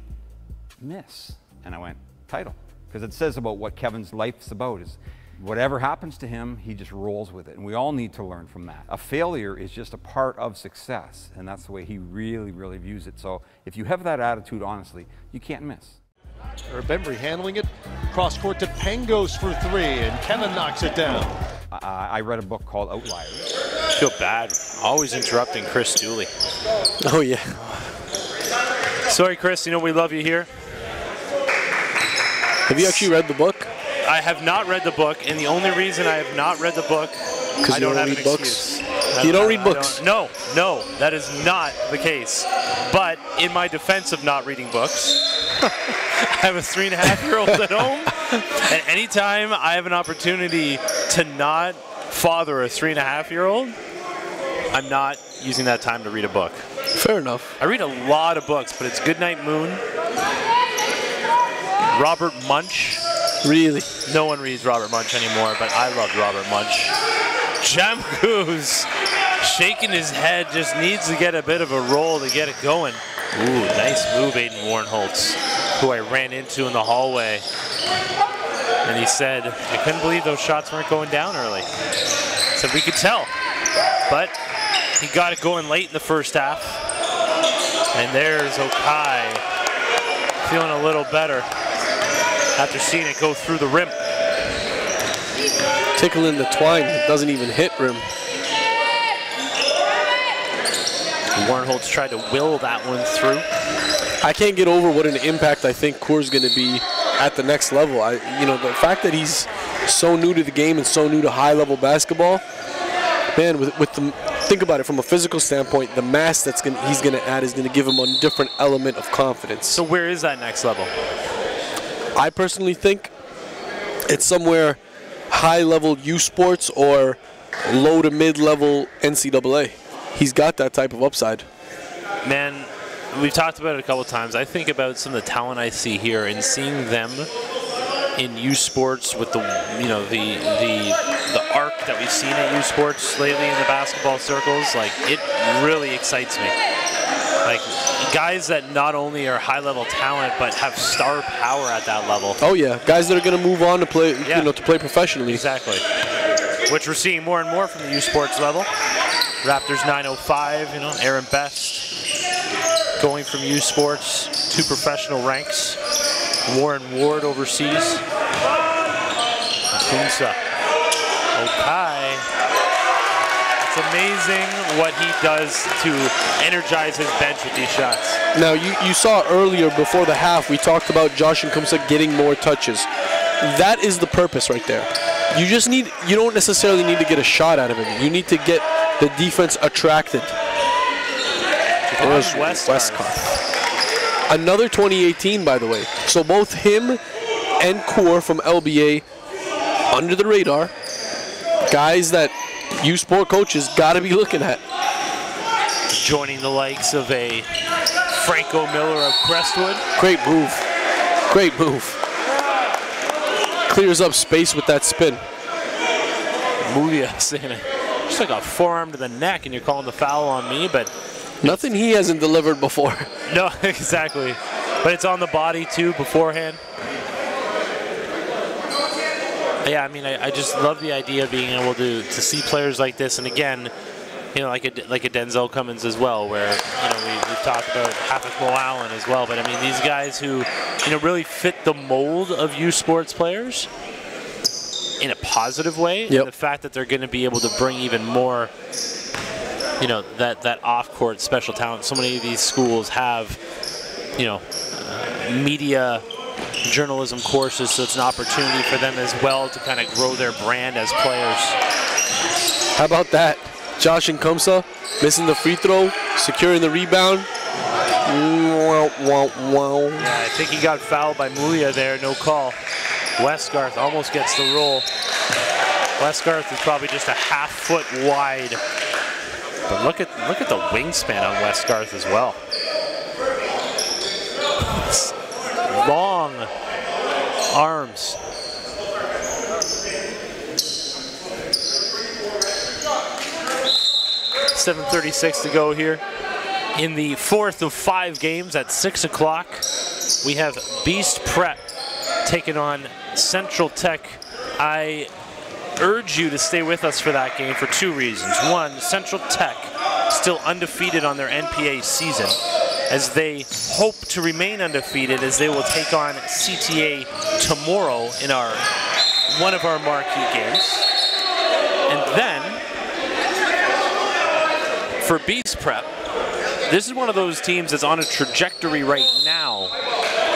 miss." And I went, "Title." Because it says about what Kevin's life's about is whatever happens to him, he just rolls with it. And we all need to learn from that. A failure is just a part of success. And that's the way he really, really views it. So if you have that attitude, honestly, you can't miss. Bembry handling it, cross court to Pangos for three, and Kevin knocks it down. I read a book called Outliers. I feel bad. Always interrupting Chris Dooley. Oh, yeah. Sorry, Chris. You know we love you here. Have you actually read the book? I have not read the book, and the only reason I have not read the book, I don't have an excuse. You don't read books? No, that is not the case. But in my defense of not reading books, I have a 3.5-year-old at home, and anytime I have an opportunity to not father a 3.5-year-old, I'm not using that time to read a book. Fair enough. I read a lot of books, but it's Goodnight Moon, Robert Munch. Really? No one reads Robert Munch anymore, but I loved Robert Munch. Jamku's shaking his head, just needs to get a bit of a roll to get it going. Ooh, nice move, Aiden Warnholtz, who I ran into in the hallway. And he said, I couldn't believe those shots weren't going down early. Said we could tell, but he got it going late in the first half. And there's Okai, feeling a little better after seeing it go through the rim. Tickling the twine, it doesn't even hit rim. Warnholtz tried to will that one through. I can't get over what an impact I think Core's going to be at the next level. The fact that he's so new to the game and so new to high-level basketball, man, think about it from a physical standpoint, the mass he's going to add is going to give him a different element of confidence. So where is that next level? I personally think it's somewhere high-level U Sports or low to mid-level NCAA. He's got that type of upside. Man, we've talked about it a couple times. I think about some of the talent I see here and seeing them in U Sports with the arc that we've seen at U Sports lately in the basketball circles. Like, it really excites me. Like, guys that not only are high-level talent but have star power at that level. Oh yeah, guys that are going to move on to play, to play professionally. Exactly. Which we're seeing more and more from the U Sports level. Raptors 905, Aaron Best going from U Sports to professional ranks. Warren Ward overseas. Kunsa. Okai. It's amazing what he does to energize his bench with these shots. Now, you saw earlier before the half, we talked about Josh Nkumsa getting more touches. That is the purpose right there. You don't necessarily need to get a shot out of him. You need to get the defense attracted. There's Westcott. Another 2018, by the way. So both him and Core from LBA under the radar. Guys that U Sport coaches got to be looking at. Joining the likes of a Franco Miller of Crestwood. Great move. Great move. Clears up space with that spin. Mulia saying just like a forearm to the neck, and you're calling the foul on me, but Nothing he hasn't delivered before. No, exactly. But it's on the body too beforehand. Yeah, I mean, I just love the idea of being able to see players like this, and again, you know, like a Denzel Cummins as well, where, you know, we've talked about Hafiz Moallen as well, but I mean, these guys who, you know, really fit the mold of youth sports players in a positive way. Yep. And the fact that they're going to be able to bring even more, you know, that off-court special talent. So many of these schools have, you know, media journalism courses, so it's an opportunity for them as well to kind of grow their brand as players. How about that? Josh Nkumsa missing the free throw, securing the rebound. Yeah, I think he got fouled by Muya there, no call. Westgarth almost gets the roll. Westgarth is probably just a half foot wide. But look at the wingspan on Westgarth as well. Long arms. .736 to go here. In the fourth of 5 games at 6 o'clock, we have Beast Prep taking on Central Tech. I urge you to stay with us for that game for 2 reasons. One, Central Tech still undefeated on their NPA season, as they hope to remain undefeated, as they will take on CTA tomorrow in one of our marquee games. And then, for Beast Prep, this is one of those teams that's on a trajectory right now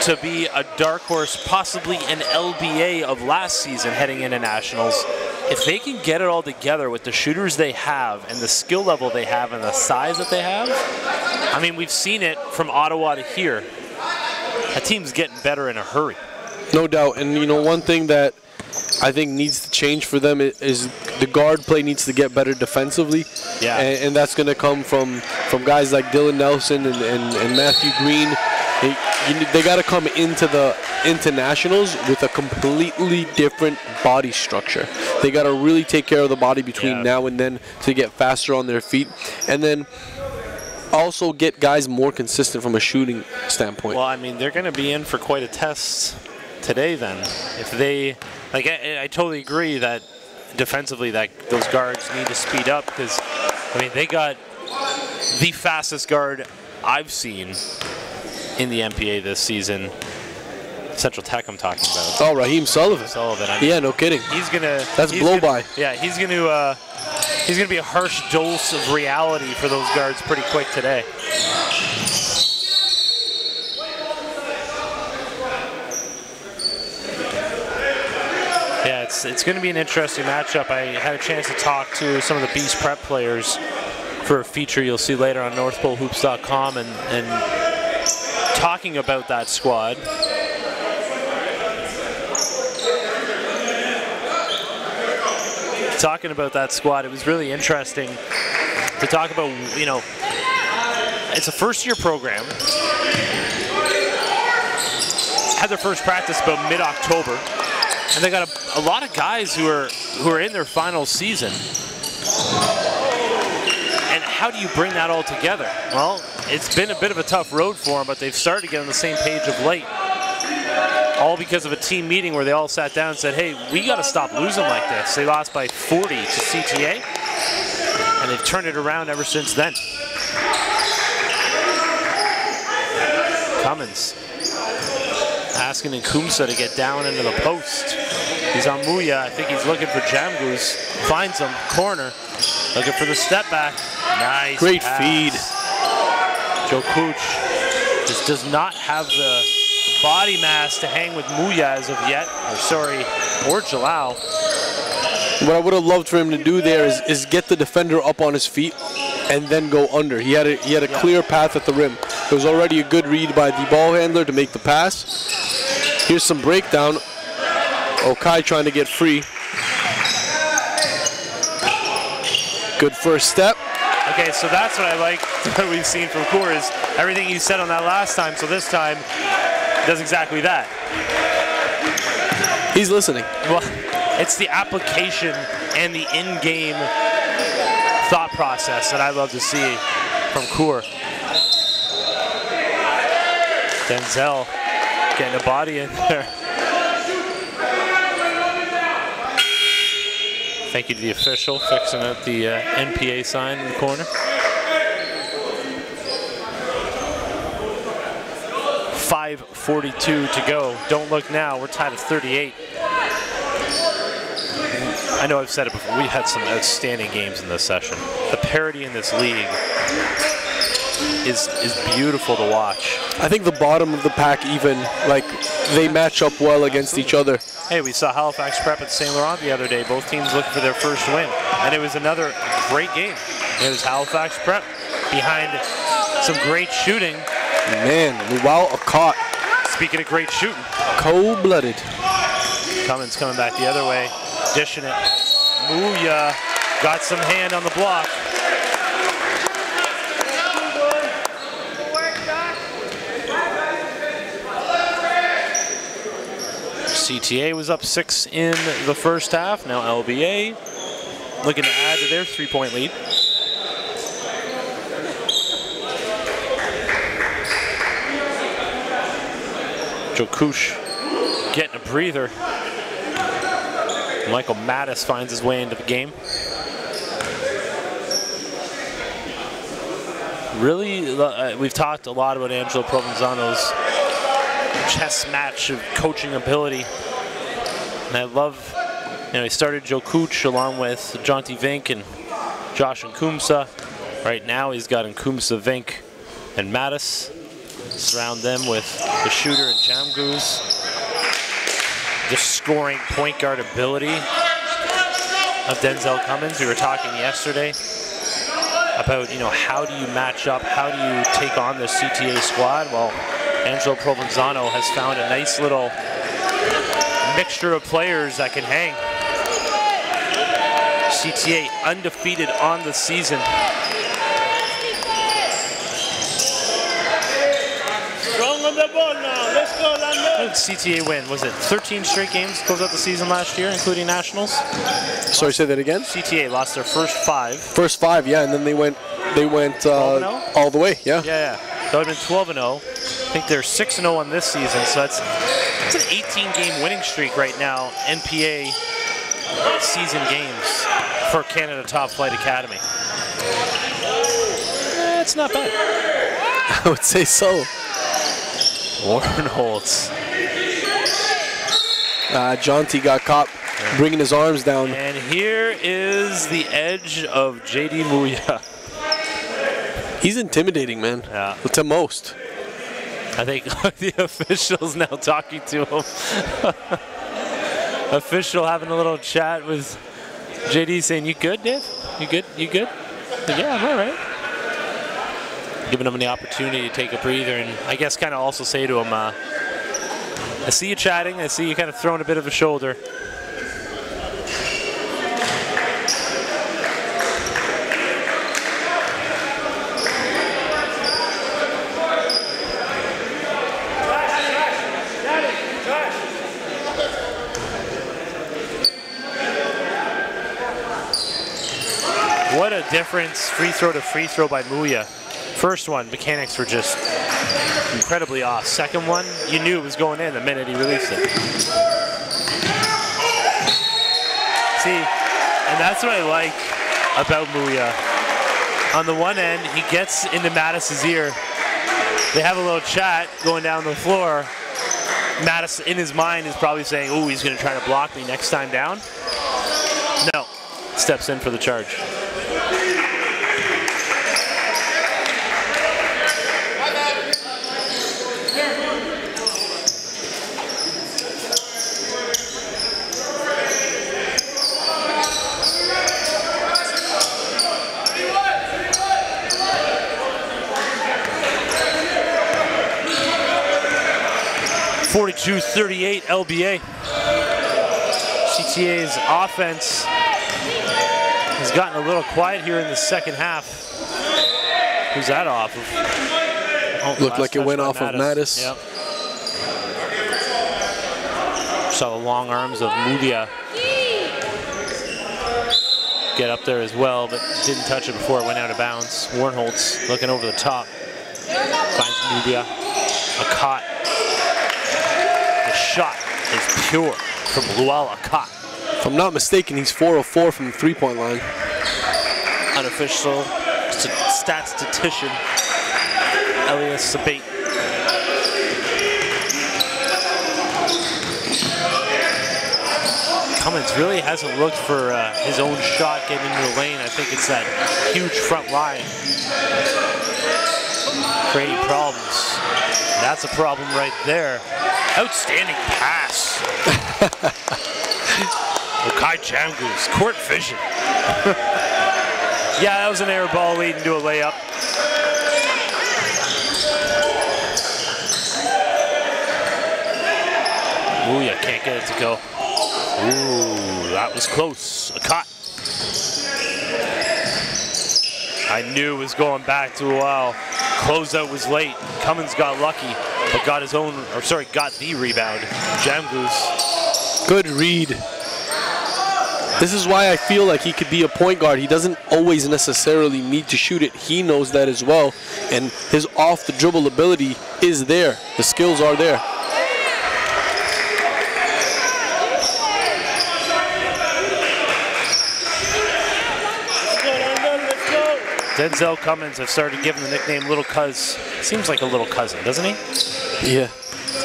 to be a dark horse, possibly an LBA of last season heading into nationals. If they can get it all together with the shooters they have and the skill level they have and the size that they have, I mean, we've seen it from Ottawa to here. That team's getting better in a hurry. No doubt. And, you know, one thing that I think needs to change for them is the guard play needs to get better defensively. Yeah. And that's going to come from guys like Dylan Nelson and Matthew Green. They got to come into nationals with a completely different body structure. They got to really take care of the body between now and then to get faster on their feet, and then also get guys more consistent from a shooting standpoint. Well, I mean, they're going to be in for quite a test today then. If they, like, I totally agree that defensively that those guards need to speed up, because, I mean, they got the fastest guard I've seen in the NPA this season. Central Tech I'm talking about. Oh, Raheem Sullivan. I mean, yeah, no kidding. That's blow by. Yeah, he's gonna be a harsh dose of reality for those guards pretty quick today. Yeah, it's going to be an interesting matchup. I had a chance to talk to some of the Beast Prep players for a feature you'll see later on NorthPoleHoops.com, and talking about that squad. Talking about that squad, it was really interesting to talk about, you know, it's a first-year program. Had their first practice about mid-October, and they got a lot of guys who are in their final season. And how do you bring that all together? Well, it's been a bit of a tough road for them, but they've started to get on the same page of late. All because of a team meeting where they all sat down and said, hey, we got to stop losing like this. They lost by 40 to CTA, and they've turned it around ever since then. Cummins asking Nkumsa to get down into the post. He's on Muya. I think he's looking for Jamgoose. Finds him, corner. Looking for the step back. Nice Great pass. feed. Joe Cooch just does not have the body mass to hang with Muya as of yet, or Jalal. What I would have loved for him to do there is get the defender up on his feet and then go under. He had a clear path at the rim. There was already a good read by the ball handler to make the pass. Here's some breakdown. Okai trying to get free. Good first step. Okay, so that's what I like that we've seen from Coor, is everything you said on that last time, so this time does exactly that. He's listening. Well, it's the application and the in-game thought process that I love to see from Coor. Denzel getting a body in there. Thank you to the official fixing up the NPA sign in the corner. 5:42 to go. Don't look now. We're tied at 38. I know I've said it before. We had some outstanding games in this session. The parity in this league is beautiful to watch. I think the bottom of the pack even, like, they match up well against each other. Hey, we saw Halifax Prep at St. Laurent the other day. Both teams looking for their first win. And it was another great game. It was Halifax Prep behind some great shooting. Man, wow, a caught. Speaking of great shooting. Cold-blooded. Cummins coming back the other way, dishing it. Muya got some hand on the block. CTA was up 6 in the first half. Now LBA looking to add to their 3-point lead. Jokush getting a breather. Michael Mattis finds his way into the game. Really, we've talked a lot about Angelo Provenzano's chess match of coaching ability. And I love, he started Joe Cooch along with Jonty Vink and Josh Nkumsa. Right now he's got Nkumsa, Vink, and Mattis. Surround them with the shooter and Jamgoose. The scoring point guard ability of Denzel Cummins. We were talking yesterday about, how do you match up? How do you take on the CTA squad? Well, Angelo Provenzano has found a nice little mixture of players that can hang. CTA undefeated on the season. Strong on the ball now. Let's go, Lando. How did CTA win? Was it 13 straight games close out the season last year, including nationals? Sorry, say that again? CTA lost their first 5. First 5, yeah, and then they went all the way, yeah. Yeah. That would have been 12-0. I think they're 6-0 on this season, so it's an 18-game winning streak right now, NPA season games for Canada Top Flight Academy. It's not bad. I would say so. Warren Holtz. Jonty got caught bringing his arms down. And here is the edge of JD Muya. He's intimidating, man. Yeah. To most. I think the official's now talking to him. Official having a little chat with JD saying, "You good, Dave? You good? You good?" Like, yeah, I'm all right. Giving him the opportunity to take a breather and I guess kind of also say to him, I see you chatting. I see you kind of throwing a bit of a shoulder. What a difference, free throw to free throw by Muya. First one, mechanics were just incredibly off. Second one, you knew it was going in the minute he released it. See, and that's what I like about Muya. On the one end, he gets into Mattis' ear. They have a little chat going down the floor. Mattis, in his mind, is probably saying, "Oh, he's going to try to block me next time down." No, steps in for the charge. .38 LBA. CTA's offense has gotten a little quiet here in the second half. Who's that off of? Oh, looked like it went off of Mattis. Yep. Saw the long arms of Muya get up there as well, but didn't touch it before it went out of bounds. Warnholtz looking over the top. Finds Muya. Akat. The shot is pure from Luella Akat. If I'm not mistaken, he's 4 of 4 from the three-point line. Unofficial statistician Elias Sabate. Cummins really hasn't looked for his own shot getting into the lane. I think it's that huge front line creating problems. That's a problem right there. Outstanding pass. Okai Jamgoose, court vision. Yeah, that was an air ball leading to a layup. Ooh, yeah, can't get it to go. Ooh, that was close. A cut. I knew it was going back to a while. Closeout was late. Cummins got lucky, but got his own, or sorry, got the rebound. Jamgoose. Good read. This is why I feel like he could be a point guard. He doesn't always necessarily need to shoot it. He knows that as well. And his off the dribble ability is there. The skills are there. Denzel Cummins have started giving the nickname Little Cuz. Seems like a little cousin, doesn't he? Yeah.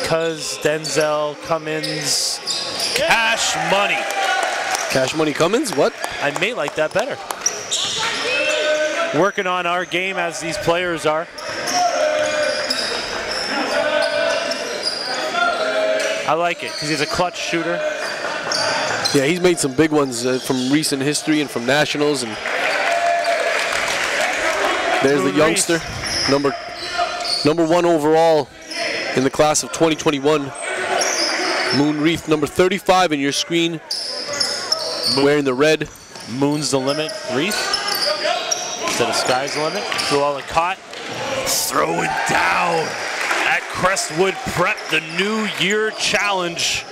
Cuz, Denzel, Cummins, Cash Money. Cash Money Cummins? What? I may like that better. Working on our game as these players are. I like it because he's a clutch shooter. Yeah, he's made some big ones from recent history and from nationals. And there's the youngster, number 1 overall in the class of 2021. Moon Reith, number 35 in your screen, wearing the red. Moon's the limit, Reith. Instead of sky's the limit. Luella Akat throwing down at Crestwood Prep, the New Year Challenge.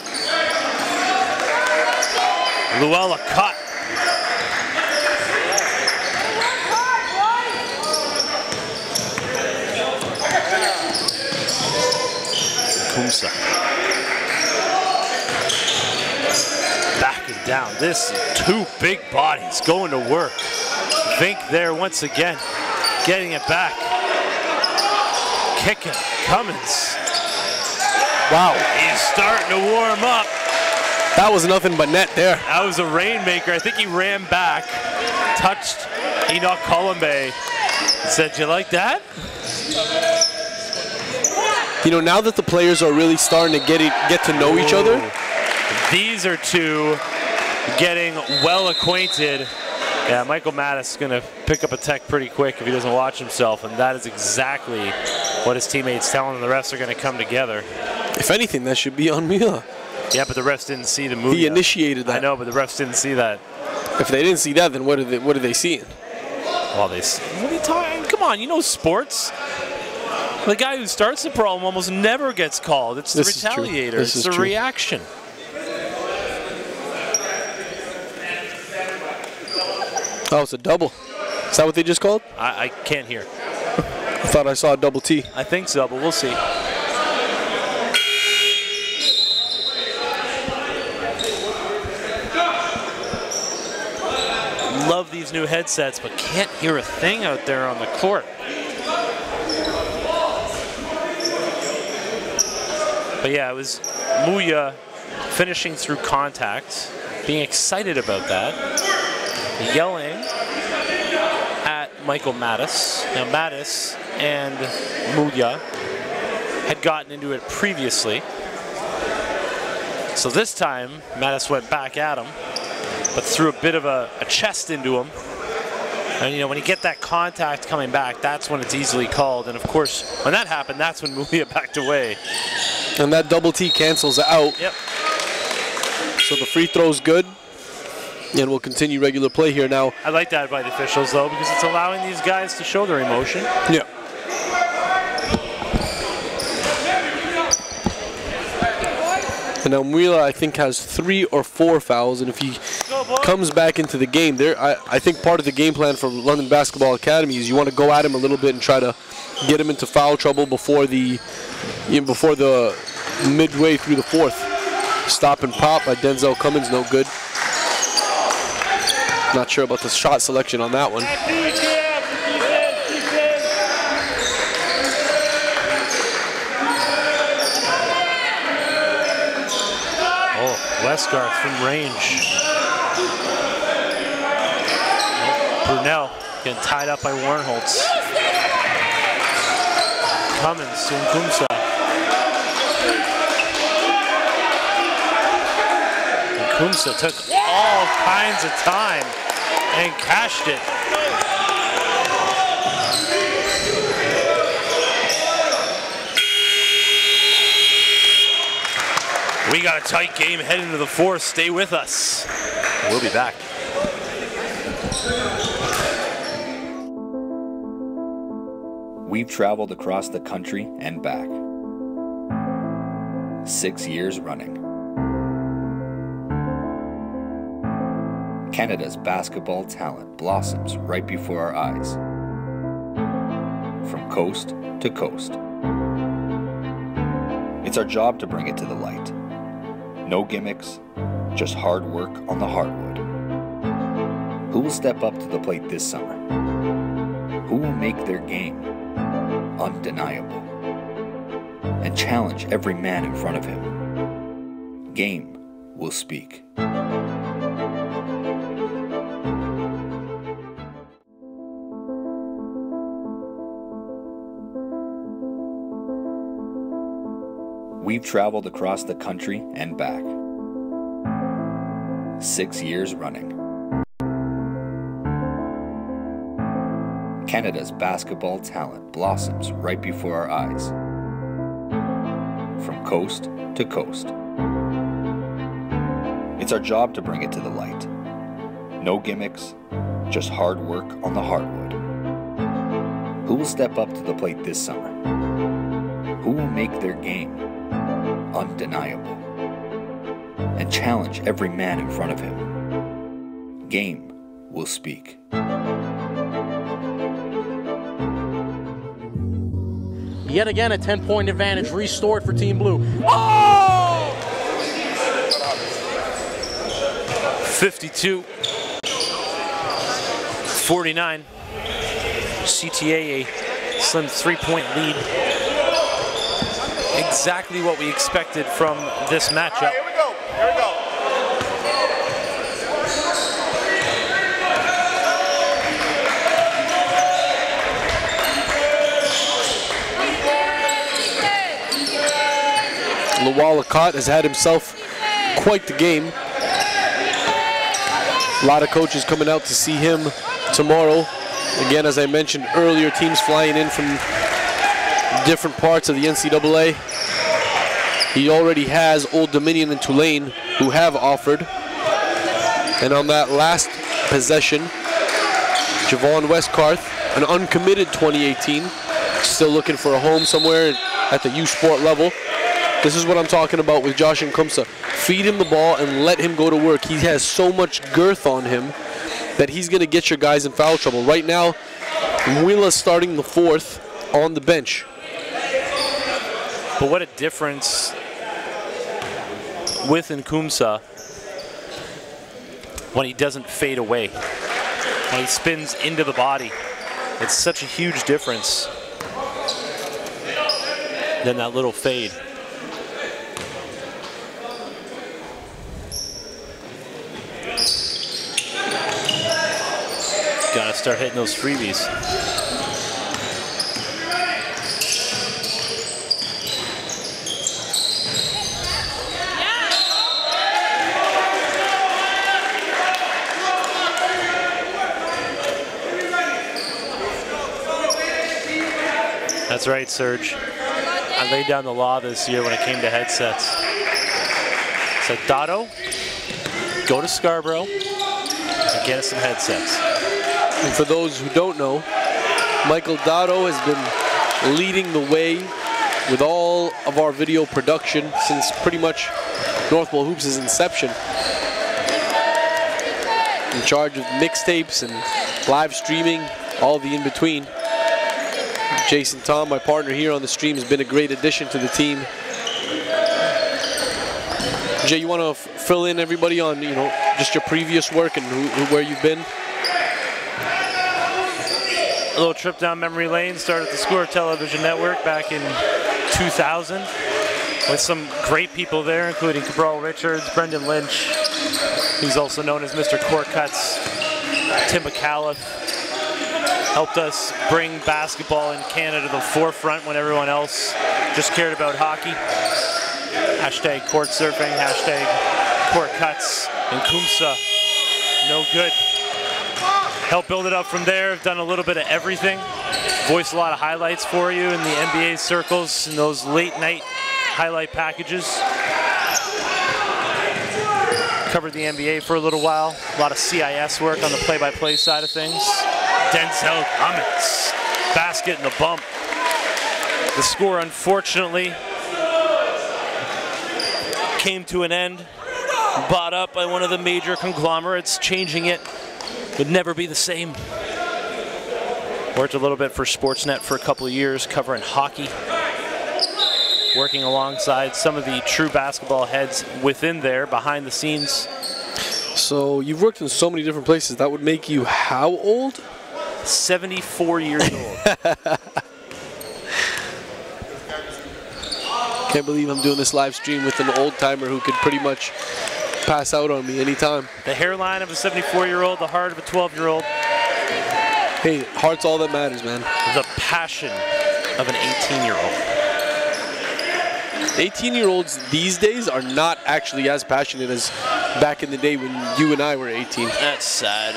Luella Akat. Kumsa. Backing down. This is 2 big bodies going to work. Vink there once again, getting it back. Kicking, Cummins. Wow. He's starting to warm up. That was nothing but net there. That was a rainmaker. I think he ran back, touched Enoch Colombe, said, "You like that?" You know, now that the players are really starting to get to know each other. These are 2 getting well acquainted. Yeah, Michael Mattis is going to pick up a tech pretty quick if he doesn't watch himself, and that is exactly what his teammates tell him. The refs are going to come together. If anything, that should be on Mila. Yeah, but the refs didn't see the move. He initiated that. I know, but the refs didn't see that. If they didn't see that, then what are they seeing? Well, what are you talking? Come on, you know sports. The guy who starts the problem almost never gets called. It's the retaliator. It's the reaction. Oh, it's a double. Is that what they just called? I can't hear. I thought I saw a double T. I think so, but we'll see. Love these new headsets, but can't hear a thing out there on the court. But yeah, it was Muya finishing through contact, being excited about that, yelling at Michael Mattis. Now Mattis and Muya had gotten into it previously. So this time, Mattis went back at him, but threw a bit of a chest into him. And, you know, when you get that contact coming back, that's when it's easily called. And, of course, when that happened, that's when Muya backed away. And that double T cancels out. Yep. So the free throw's good. And we'll continue regular play here now. I like that by the officials, though, because it's allowing these guys to show their emotion. Yeah. And now Muila, I think, has 3 or 4 fouls, and if he comes back into the game, I think part of the game plan for London Basketball Academy is you want to go at him a little bit and try to get him into foul trouble before the even before the midway through the fourth. Stop and pop by Denzel Cummins, no good. Not sure about the shot selection on that one. Oh, Westgarth from range. Brunel getting tied up by Warnholtz. Cummins to Nkumsa. Nkumsa took all kinds of time and cashed it. We got a tight game heading into the fourth. Stay with us. We'll be back. We've traveled across the country and back. 6 years running. Canada's basketball talent blossoms right before our eyes. From coast to coast. It's our job to bring it to the light. No gimmicks, just hard work on the hardwood. Who will step up to the plate this summer? Who will make their game undeniable and challenge every man in front of him? Game will speak. We've traveled across the country and back. 6 years running. Canada's basketball talent blossoms right before our eyes. From coast to coast. It's our job to bring it to the light. No gimmicks, just hard work on the hardwood. Who will step up to the plate this summer? Who will make their game undeniable and challenge every man in front of him? Game will speak. Yet again, a 10-point advantage restored for Team Blue. Oh! 52-49. CTA a slim 3-point lead. Exactly what we expected from this matchup. Here we go. Here we go. Lawal has had himself quite the game. A lot of coaches coming out to see him tomorrow. Again, as I mentioned earlier, teams flying in from different parts of the NCAA. He already has Old Dominion and Tulane who have offered. And on that last possession, Javon Westgarth, an uncommitted 2018, still looking for a home somewhere at the U Sport level. This is what I'm talking about with Josh Nkumsa. Feed him the ball and let him go to work. He has so much girth on him that he's going to get your guys in foul trouble. Right now, Muila's starting the fourth on the bench. But what a difference with Nkumsa when he doesn't fade away, when he spins into the body. It's such a huge difference than that little fade. Gotta start hitting those freebies. That's right, Serge. I laid down the law this year when it came to headsets. Said, Dotto, go to Scarborough and get us some headsets. And for those who don't know, Michael Dotto has been leading the way with all of our video production since pretty much Northwell Hoops' inception. In charge of mixtapes and live streaming, all the in-between. Jason Tom, my partner here on the stream, has been a great addition to the team. Jay, you want to fill in everybody on, just your previous work and where you've been? A little trip down memory lane. Started the Score Television Network back in 2000 with some great people there, including Cabral Richards, Brendan Lynch, who's also known as Mr. Court Cuts, Tim McAuliffe. Helped us bring basketball in Canada to the forefront when everyone else just cared about hockey. Hashtag court surfing, hashtag court cuts, and Kumsa, no good. Helped build it up from there, done a little bit of everything. Voiced a lot of highlights for you in the NBA circles, in those late night highlight packages. Covered the NBA for a little while. A lot of CIS work on the play-by-play side of things. Denzel Cummins, basket and the bump. The Score, unfortunately, came to an end, bought up by one of the major conglomerates. Changing it would never be the same. Worked a little bit for Sportsnet for a couple of years, covering hockey, working alongside some of the true basketball heads within there, behind the scenes. So you've worked in so many different places. That would make you how old? 74 years old. Can't believe I'm doing this live stream with an old timer who could pretty much pass out on me anytime. The hairline of a 74-year-old, the heart of a 12-year-old. Hey, heart's all that matters, man. The passion of an 18-year-old. 18-year-olds these days are not actually as passionate as back in the day when you and I were 18. That's sad.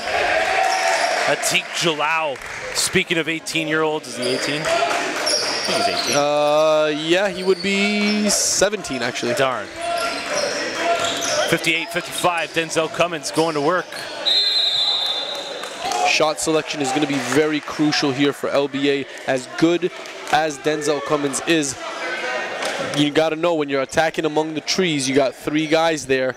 Atik Jalal. Speaking of 18-year-olds, is he 18? I think he's 18. Yeah, he would be 17, actually. Darn. 58-55, Denzel Cummins going to work. Shot selection is going to be very crucial here for LBA. As good as Denzel Cummins is, you got to know when you're attacking among the trees, you got 3 guys there.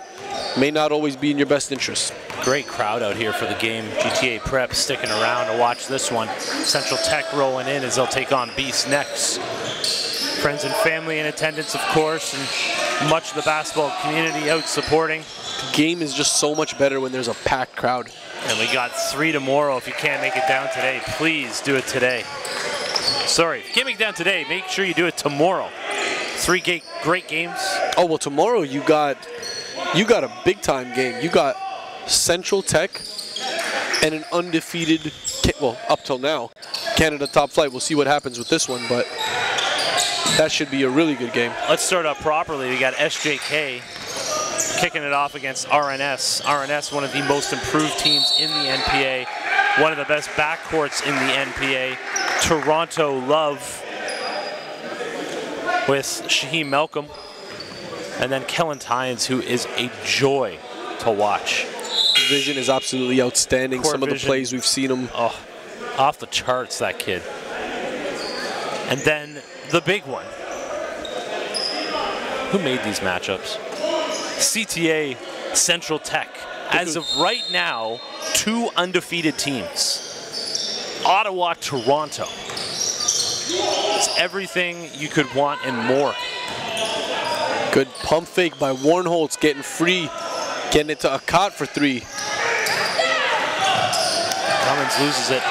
May not always be in your best interest. Great crowd out here for the game. GTA Prep sticking around to watch this one. Central Tech rolling in as they'll take on Beast next. Friends and family in attendance, of course, and much of the basketball community out supporting. The game is just so much better when there's a packed crowd. And we got 3 tomorrow. If you can't make it down today, please do it today. Sorry, if you can't make it down today, make sure you do it tomorrow. 3 great games. Oh, well, tomorrow you got a big-time game. You got Central Tech and an undefeated, well, up till now, Canada Top Flight. We'll see what happens with this one, but that should be a really good game. Let's start up properly. We got SJK kicking it off against RNS. RNS, one of the most improved teams in the NPA, one of the best backcourts in the NPA. Toronto Love with Shaheem Malcolm, and then Kellen Tynes, who is a joy to watch. Vision is absolutely outstanding. Court Some of the vision. plays we've seen him. Oh, off the charts, that kid. And then the big one. Who made these matchups? CTA Central Tech. As of right now, 2 undefeated teams. Ottawa, Toronto. It's everything you could want and more. Good pump fake by Warnholtz, getting free, getting it to Akat for 3. Cummins loses it.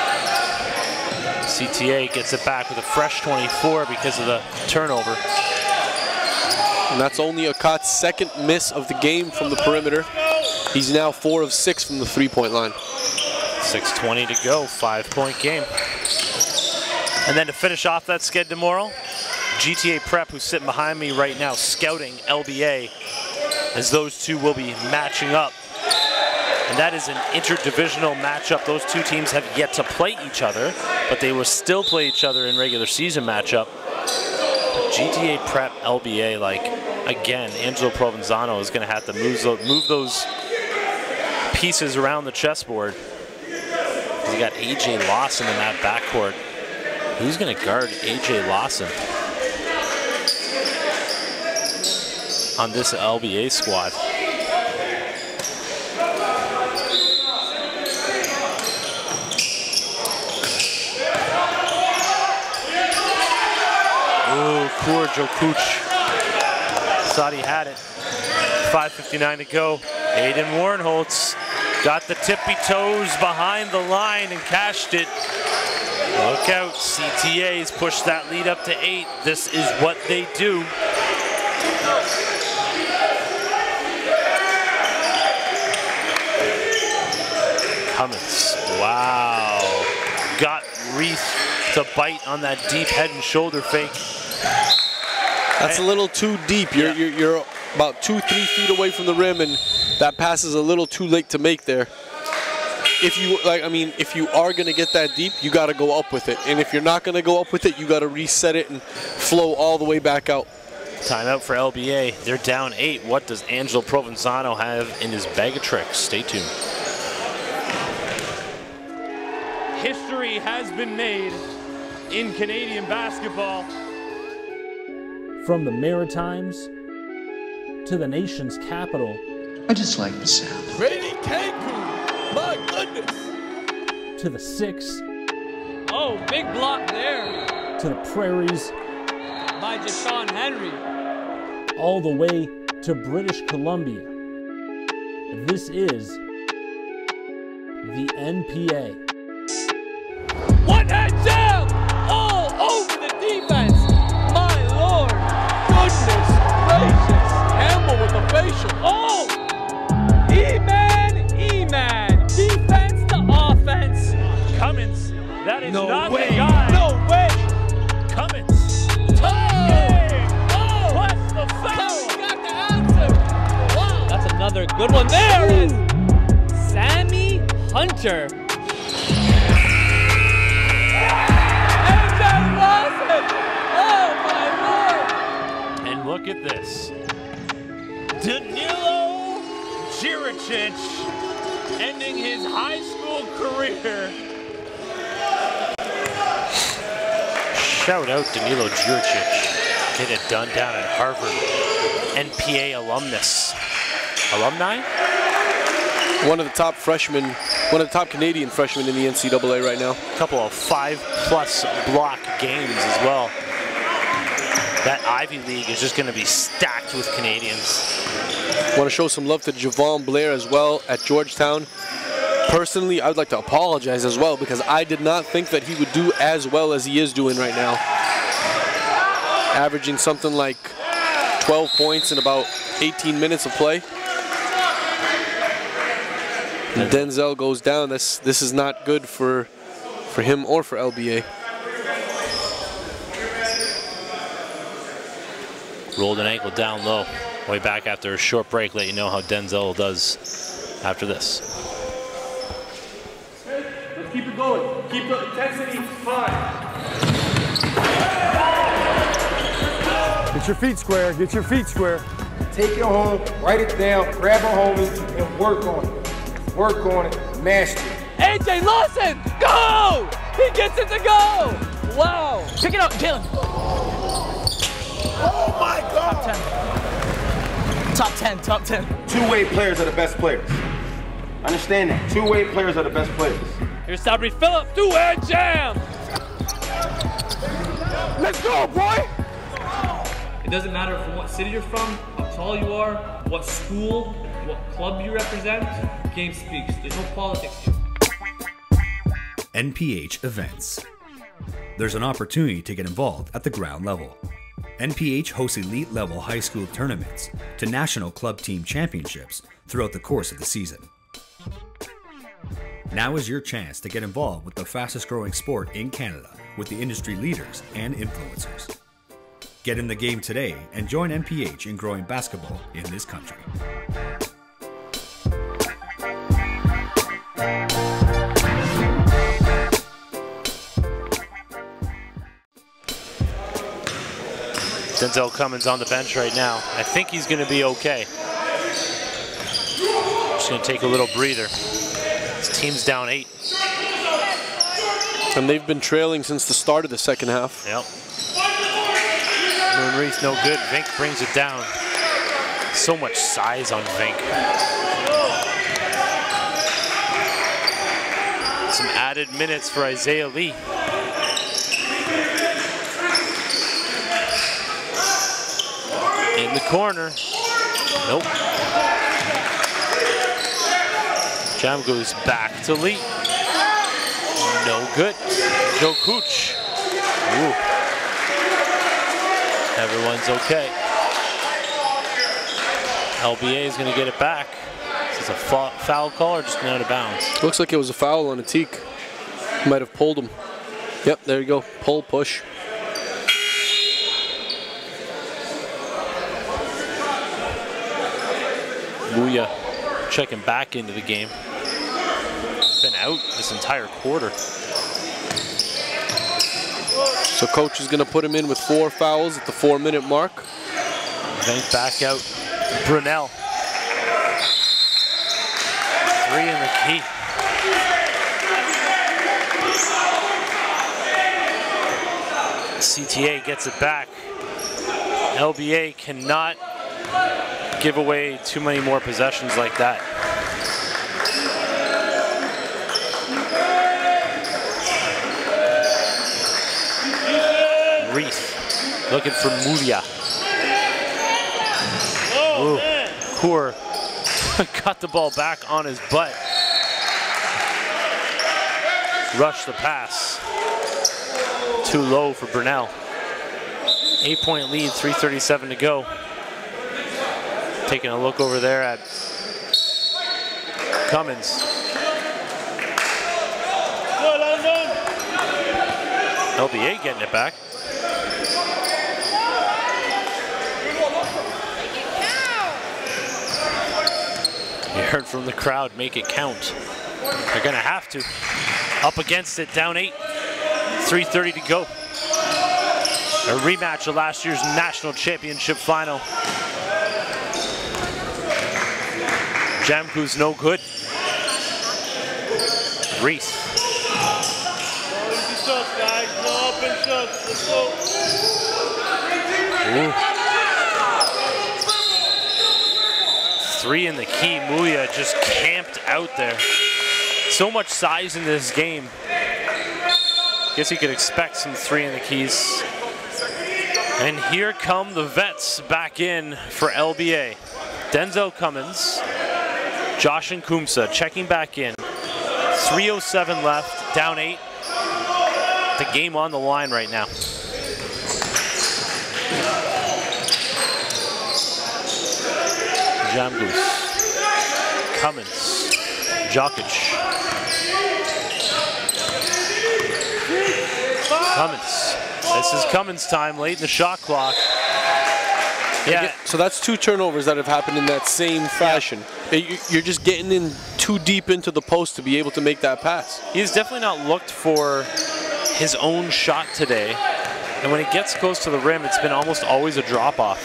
CTA gets it back with a fresh 24 because of the turnover. And that's only Akat's 2nd miss of the game from the perimeter. He's now 4 of 6 from the 3-point line. 6:20 to go, 5-point game. And then to finish off that sked tomorrow, GTA Prep, who's sitting behind me right now, scouting LBA, as those two will be matching up. And that is an interdivisional matchup. Those 2 teams have yet to play each other, but they will still play each other in regular season matchup. But GTA Prep LBA, like, again, Angelo Provenzano is going to have to move those pieces around the chessboard. You got AJ Lawson in that backcourt. Who's going to guard AJ Lawson on this LBA squad? Joe Cooch thought he had it. 5:59 to go. Aiden Warnholtz got the tippy toes behind the line and cashed it. Look out, CTA's pushed that lead up to 8. This is what they do. Cummins, wow. Got Reith to bite on that deep head and shoulder fake. That's a little too deep. You're about 2-3 feet away from the rim, and that pass is a little too late to make there. If you if you are gonna get that deep, you gotta go up with it. And if you're not gonna go up with it, you gotta reset it and flow all the way back out. Timeout for LBA. They're down 8. What does Angelo Provenzano have in his bag of tricks? Stay tuned. History has been made in Canadian basketball. From the Maritimes to the nation's capital. I just like the sound. Brady Cancun, my goodness. To the 6. Oh, big block there. To the prairies. By Jashawn Henry. All the way to British Columbia. This is the NPA. One hand jam! All over the defense. My Lord. Goodness gracious. Campbell with the facial. Oh! E-man. Defense to offense. Cummins. That is not the guy. No way. Cummins. What's the foul? Got the answer. Wow. That's another good one. There it is. Sammy Hunter. Look at this. Danilo Juricic ending his high school career. Shout out Danilo Juricic. Get it done down at Harvard. NPA alumnus. Alumni? One of the top freshmen, one of the top Canadian freshmen in the NCAA right now. A couple of 5+ block games as well. That Ivy League is just going to be stacked with Canadians. Want to show some love to Javon Blair as well at Georgetown. Personally, I would like to apologize as well because I did not think that he would do as well as he is doing right now. Averaging something like 12 points in about 18 minutes of play. And Denzel goes down. This is not good for him or for LBA. Rolled an ankle down low. Way back after a short break, let you know how Denzel does after this. Let's keep it going. Keep the intensity high. Get your feet square. Get your feet square. Take it home, write it down, grab a homie, and work on it. Work on it, master it. AJ Lawson, go! He gets it to go! Wow. Pick it up, Jalen. Oh my God! Top 10. Two-way players are the best players. Understand that. Two-way players are the best players. Here's Sabri Phillips, two-hand jam! Let's go, boy! It doesn't matter from what city you're from, how tall you are, what school, what club you represent. Game speaks. There's no politics here. NPH events. There's an opportunity to get involved at the ground level. NPH hosts elite level high school tournaments to national club team championships throughout the course of the season. Now is your chance to get involved with the fastest growing sport in Canada with the industry leaders and influencers. Get in the game today and join NPH in growing basketball in this country. Denzel Cummins on the bench right now. I think he's going to be okay. Just going to take a little breather. His team's down 8. And they've been trailing since the start of the second half. Yep. Moon Reith no good. Vink brings it down. So much size on Vink. Some added minutes for Isaiah Lee. corner. Nope. Jam goes back to Lee. No good. Joe Cooch. Ooh. Everyone's okay. LBA is going to get it back. Is this a foul call or just out of bounds? Looks like it was a foul on Atik. Might have pulled him. Yep, there you go. Pull, push. Muya checking back into the game. Been out this entire quarter. So coach is going to put him in with 4 fouls at the 4-minute mark. Then back out Brunel. 3 in the key. CTA gets it back. LBA cannot give away too many more possessions like that. Reese looking for Mulia. Ooh, Kaur got the ball back on his butt. Rush the pass. Too low for Brunel. 8-point lead, 3:37 to go. Taking a look over there at Cummins. LBA getting it back. You heard from the crowd, make it count. They're gonna have to. Up against it, down 8. 3:30 to go. A rematch of last year's national championship final. Jamku's no good. Reese. Ooh. 3 in the key. Muya just camped out there. So much size in this game. Guess you could expect some 3 in the keys. And here come the vets back in for LBA. Denzel Cummins, Josh and Kumsa checking back in. 3:07 left, down 8. The game on the line right now. Jamgoose, Cummins, Jokic. Cummins. This is Cummins' time late in the shot clock. Yeah. So that's 2 turnovers that have happened in that same fashion. Yeah. You're just getting in too deep into the post to be able to make that pass. He's definitely not looked for his own shot today. And when it gets close to the rim, it's been almost always a drop-off.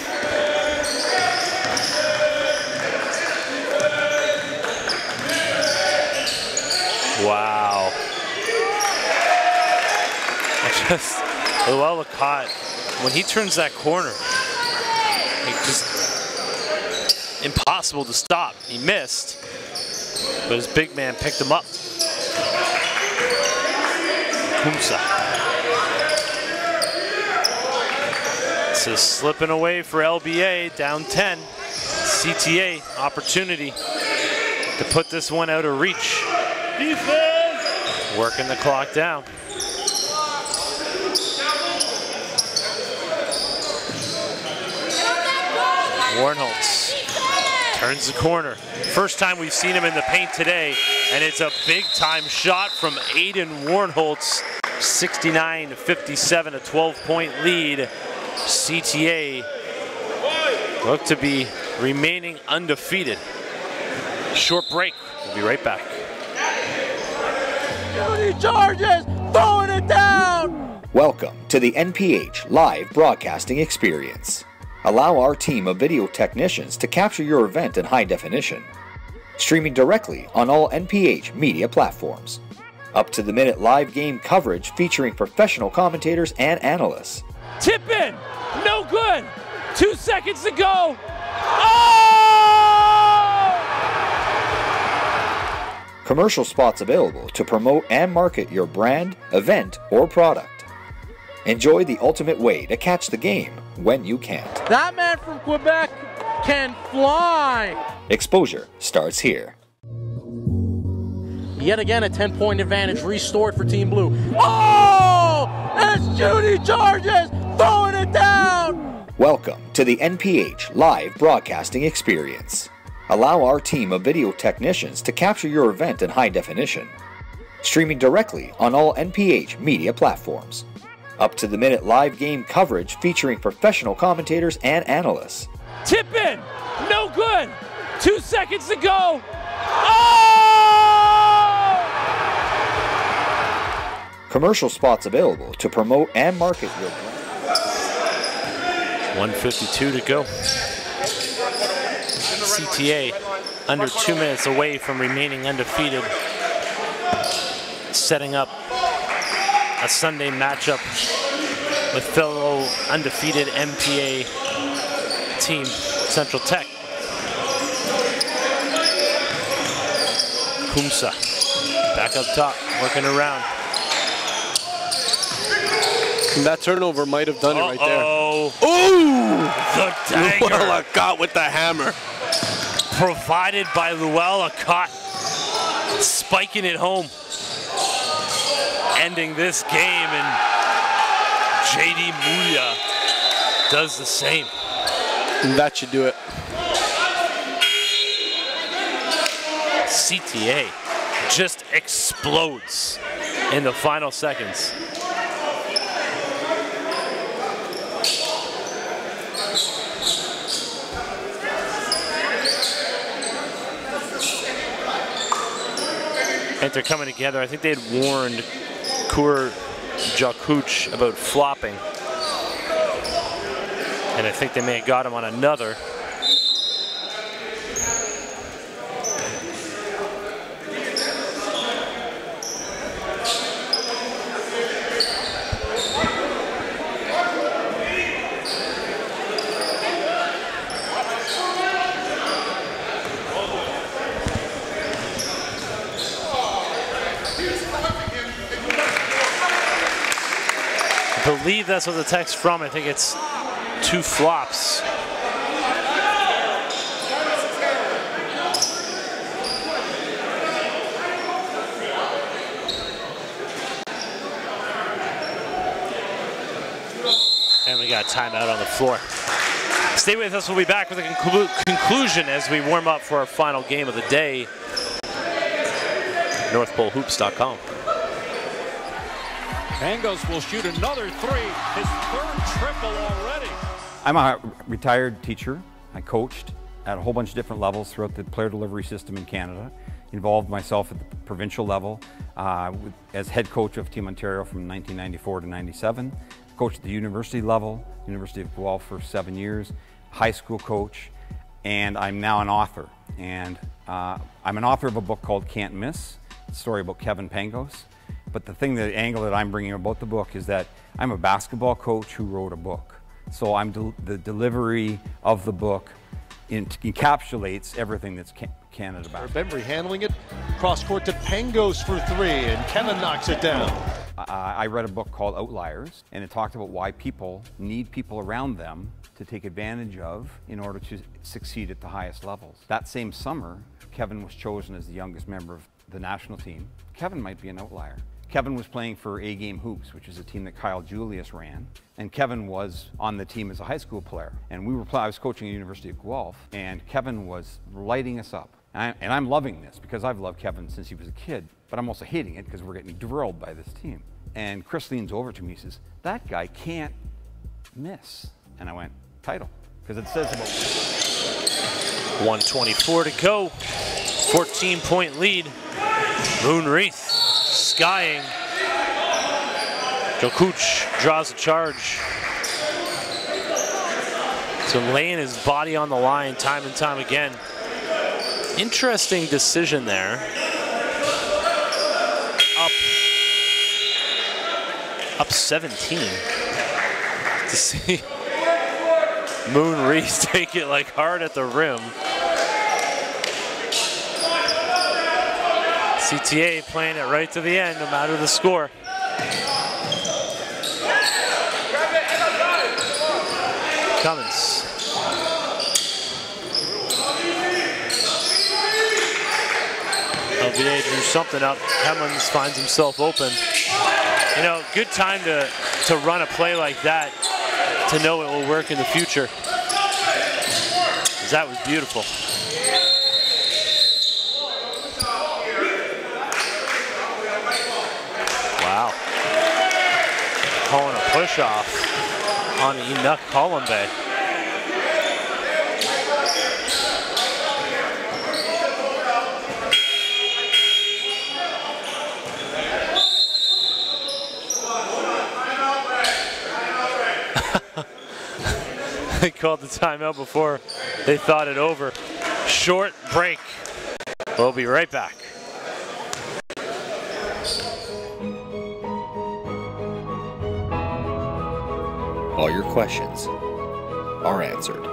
Wow. Just Luella caught when he turns that corner. It's just impossible to stop. He missed, but his big man picked him up. Kumsa. This is slipping away for LBA, down 10. CTA opportunity to put this one out of reach. Defense. Working the clock down. Warnholtz turns the corner. First time we've seen him in the paint today, and it's a big-time shot from Aiden Warnholtz. 69-57, a 12-point lead. CTA look to be remaining undefeated. Short break. We'll be right back. Charges, throwing it down! Welcome to the NPH live broadcasting experience. Allow our team of video technicians to capture your event in high definition. Streaming directly on all NPH media platforms. Up-to-the-minute live game coverage featuring professional commentators and analysts. Tip in, no good. 2 seconds to go. Oh! Commercial spots available to promote and market your brand, event, or product. Enjoy the ultimate way to catch the game when you can't. That man from Quebec can fly. Exposure starts here. Yet again, a 10-point advantage restored for Team Blue. Oh! It's Judy Georges throwing it down! Welcome to the NPH live broadcasting experience. Allow our team of video technicians to capture your event in high definition. Streaming directly on all NPH media platforms. Up-to-the-minute live game coverage featuring professional commentators and analysts. Tip in! No good! 2 seconds to go! Oh! Commercial spots available to promote and market your brand. 1:52 to go. CTA under 2 minutes away from remaining undefeated. Setting up a Sunday matchup with fellow undefeated MPA team, Central Tech. Kumsa back up top, working around. That turnover might have done it right there. Ooh! The dagger. Luella Cott with the hammer. Provided by Luella Cott. Spiking it home. Ending this game, and JD Mulia does the same. And that should do it. CTA just explodes in the final seconds. I think they're coming together. I think they had warned Kur Jakuch about flopping. And I think they may have got him on another. I believe that's what the text from. I think it's 2 flops. And we got a timeout on the floor. Stay with us. We'll be back with a conclusion as we warm up for our final game of the day. NorthPoleHoops.com. Pangos will shoot another three, his 3rd triple already. I'm a retired teacher. I coached at a whole bunch of different levels throughout the player delivery system in Canada. Involved myself at the provincial level as head coach of Team Ontario from 1994 to 97. Coached at the university level, University of Guelph for 7 years, high school coach, and I'm now an author. And I'm an author of a book called Can't Miss, a story about Kevin Pangos. But the angle that I'm bringing about the book is that I'm a basketball coach who wrote a book. So the delivery of the book encapsulates everything that's Canada basketball. Bembry handling it, cross court to Pangos for 3, and Kenna knocks it down. I read a book called Outliers, and it talked about why people need people around them to take advantage of in order to succeed at the highest levels. That same summer, Kevin was chosen as the youngest member of the national team. Kevin might be an outlier. Kevin was playing for A Game Hoops, which is a team that Kyle Julius ran, and Kevin was on the team as a high school player. And I was coaching at the University of Guelph, and Kevin was lighting us up. And I'm loving this because I've loved Kevin since he was a kid, but I'm also hating it because we're getting drilled by this team. And Chris leans over to me and says, "That guy can't miss." And I went, "Title," because it says about 1:24 to go. 14-point lead. Moonreath skying. Jokuch draws a charge. So laying his body on the line time and time again. Interesting decision there. Up 17. To see Moonreath take it like hard at the rim. CTA playing it right to the end, no matter the score. Cummins. LVA drew something up. Cummins finds himself open. You know, good time to run a play like that, to know it will work in the future. That was beautiful. Wow. Calling a push off on Enoch Colombe. They called the timeout before they thought it over. Short break. We'll be right back. All your questions are answered.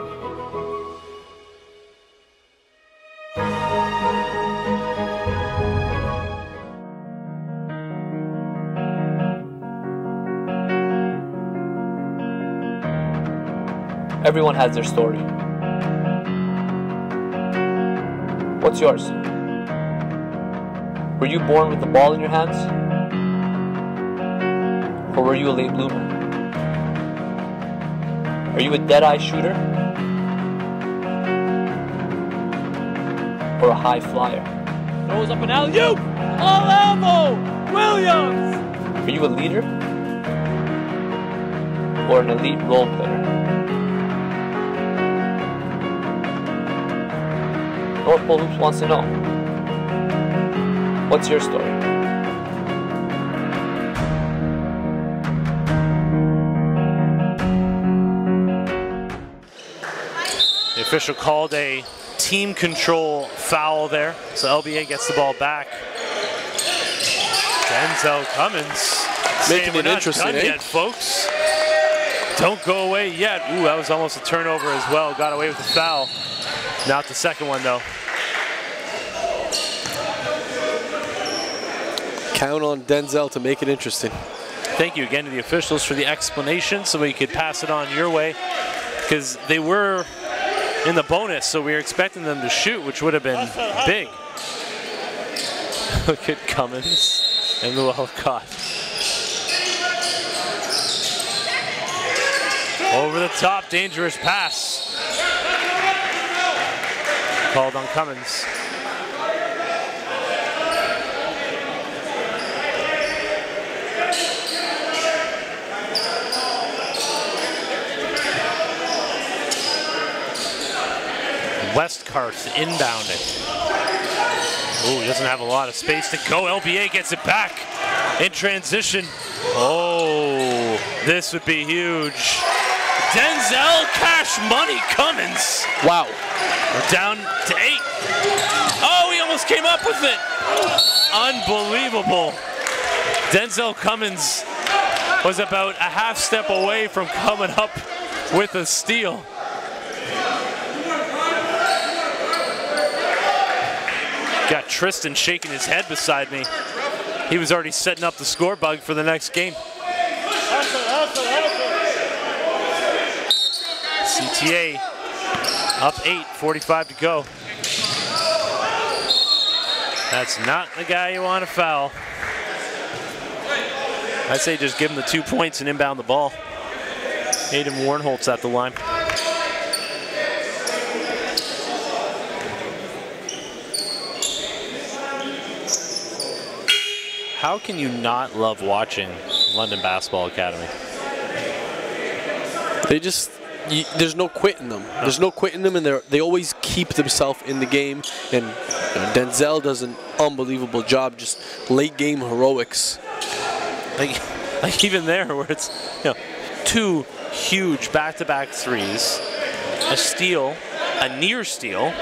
Everyone has their story. What's yours? Were you born with the ball in your hands? Or were you a late bloomer? Are you a dead-eye shooter? Or a high flyer? Throws up an alley-oop! All elbow! Williams! Are you a leader? Or an elite role player? North Pole Hoops wants to know, what's your story? The official called a team control foul there, so LBA gets the ball back. Denzel Cummins making it interesting, eh? Yet, folks. Don't go away yet. Ooh, that was almost a turnover as well. Got away with the foul. Not the second one, though. Count on Denzel to make it interesting. Thank you again to the officials for the explanation so we could pass it on your way, because they were in the bonus, so we were expecting them to shoot, which would have been big. Look at Cummins and Walcott. Over the top, dangerous pass. Called on Cummins. Westcarth inbounding. Ooh, he doesn't have a lot of space to go. LBA gets it back in transition. Oh, this would be huge. Denzel Cash Money Cummins. Wow. We're down to 8. Oh, he almost came up with it. Unbelievable. Denzel Cummins was about a half step away from coming up with a steal. Got Tristan shaking his head beside me. He was already setting up the score bug for the next game. CTA up 8, 45 to go. That's not the guy you want to foul. I'd say just give him the 2 points and inbound the ball. Aiden Warnholtz at the line. How can you not love watching London Basketball Academy? They just, there's no quit in them. There's no quit in them, and they always keep themselves in the game. And Denzel does an unbelievable job, just late game heroics. Like even there, where it's 2 huge back-to-back threes, a steal, a near steal.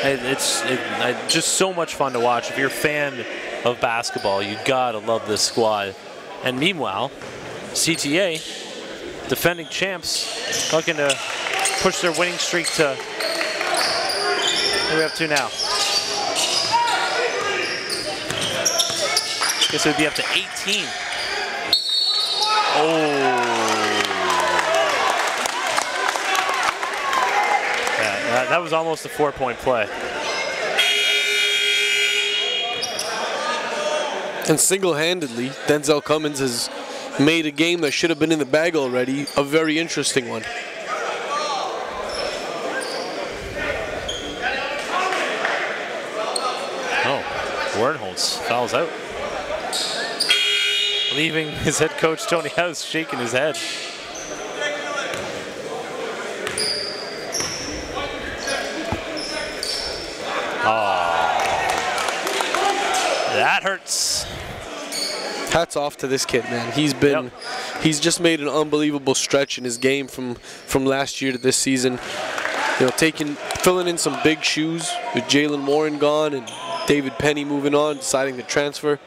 It's just so much fun to watch. If you're a fan of basketball, you gotta love this squad. And meanwhile, CTA, defending champs, looking to push their winning streak to, what are we up to now? Guess it would be up to 18. Oh. That was almost a 4-point play. And single-handedly, Denzel Cummins has made a game that should have been in the bag already a very interesting one. Oh, Wernholz fouls out. Leaving his head coach, Tony House, shaking his head. That hurts. Hats off to this kid, man. He's just made an unbelievable stretch in his game from last year to this season. You know, filling in some big shoes with Jalen Warren gone and David Penny moving on, deciding to transfer.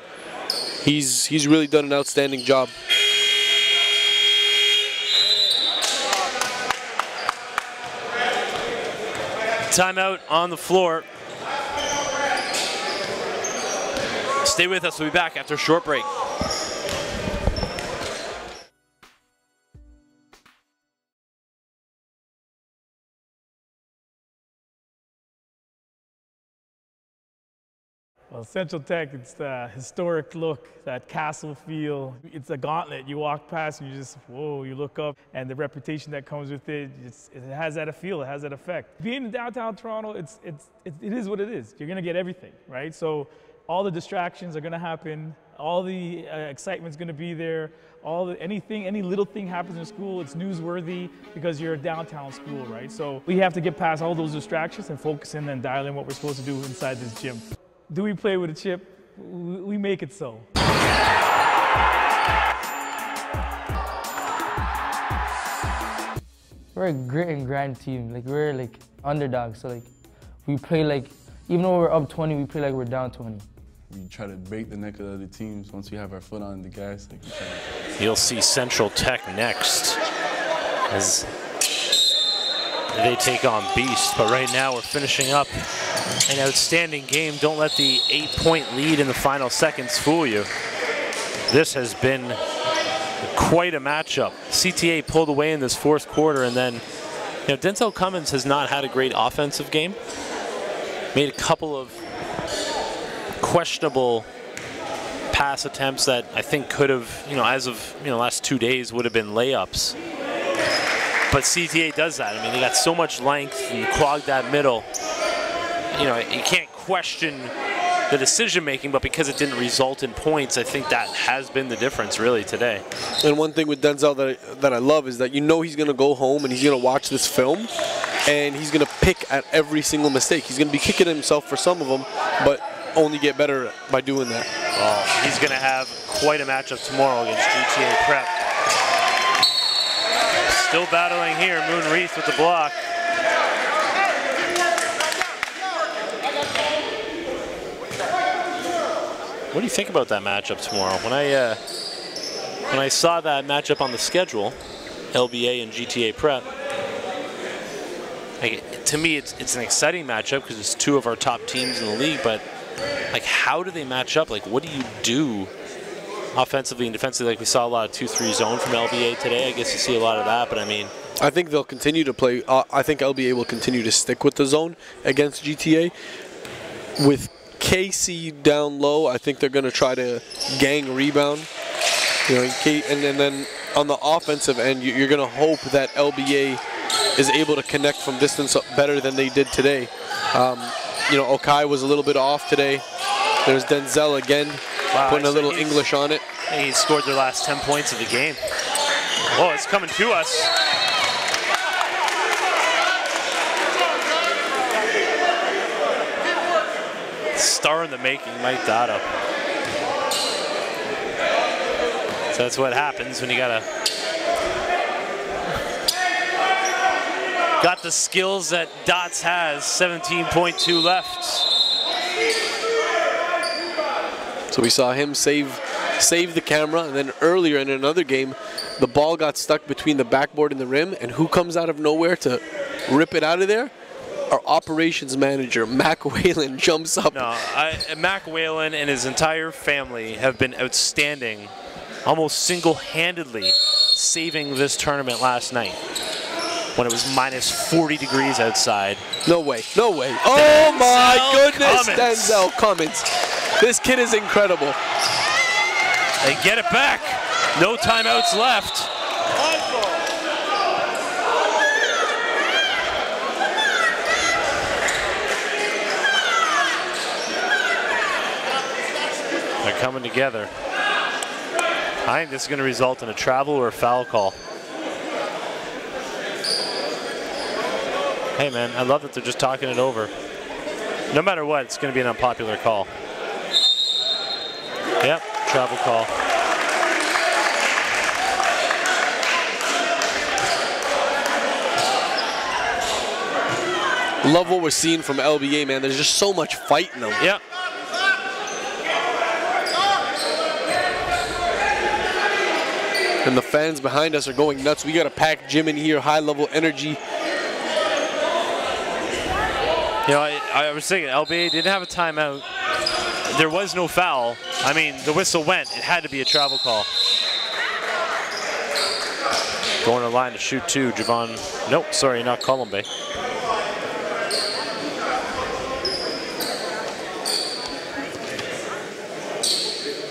He's really done an outstanding job. Timeout on the floor. Stay with us. We'll be back after a short break. Well, Central Tech, it's the historic look, that castle feel. It's a gauntlet. You walk past and you just, whoa, you look up, and the reputation that comes with it, it has that feel, it has that effect. Being in downtown Toronto, it is what it is. You're going to get everything, right? So all the distractions are going to happen. All the excitement's going to be there. Any little thing happens in school, it's newsworthy because you're a downtown school, right? So we have to get past all those distractions and focus in and dial in what we're supposed to do inside this gym. Do we play with a chip? We make it so. We're a grit and grind team. Like, we're like underdogs. So like, we play like, even though we're up 20, we play like we're down 20. We try to break the neck of the other teams once we have our foot on the gas. Like, You'll see Central Tech next as they take on Beast. But right now we're finishing up an outstanding game. Don't let the 8-point lead in the final seconds fool you. This has been quite a matchup. CTA pulled away in this fourth quarter, and then Denzel Cummins has not had a great offensive game. Made a couple of questionable pass attempts that I think could have, as of last 2 days, would have been layups. But CTA does that. I mean, they got so much length and clogged that middle. You can't question the decision making, but because it didn't result in points, I think that has been the difference really today. And one thing with Denzel that I love is that he's going to go home and he's going to watch this film and he's going to pick at every single mistake. He's going to be kicking himself for some of them, but only get better by doing that. Oh, he's going to have quite a matchup tomorrow against GTA Prep. Still battling here, Moon Reith with the block. What do you think about that matchup tomorrow? When I saw that matchup on the schedule, LBA and GTA Prep, to me it's an exciting matchup because it's two of our top teams in the league, but how do they match up? What do you do offensively and defensively? We saw a lot of 2-3 zone from LBA today. I guess you see a lot of that, but I think they'll continue to play. I think LBA will continue to stick with the zone against GTA. With KC down low, I think they're going to try to gang rebound. And then on the offensive end, you're going to hope that LBA is able to connect from distance better than they did today. Okai was a little bit off today. There's Denzel again, putting a little English on it. He scored their last 10 points of the game. Oh, it's coming to us. Star in the making, Mike Dotto. So that's what happens when you got the skills that Dots has. 17.2 left. So we saw him save the camera, and then earlier in another game, the ball got stuck between the backboard and the rim, and who comes out of nowhere to rip it out of there? Our operations manager, Mac Whalen, jumps up. No, Mac Whalen and his entire family have been outstanding, almost single-handedly saving this tournament last night. when it was minus 40 degrees outside. No way, no way. Oh my goodness, Cummins. Denzel Cummins. This kid is incredible. They get it back. No timeouts left. They're coming together. I think this is going to result in a travel or a foul call. Hey man, I love that they're just talking it over. No matter what, it's going to be an unpopular call. Yep, travel call. Love what we're seeing from LBA, man. There's just so much fight in them. Yep. And the fans behind us are going nuts. We got a packed gym in here, high level energy. You know, I was thinking LBA didn't have a timeout. There was no foul. I mean, the whistle went. It had to be a travel call. Going to the line to shoot two, Javon. Nope, sorry, not Colombe.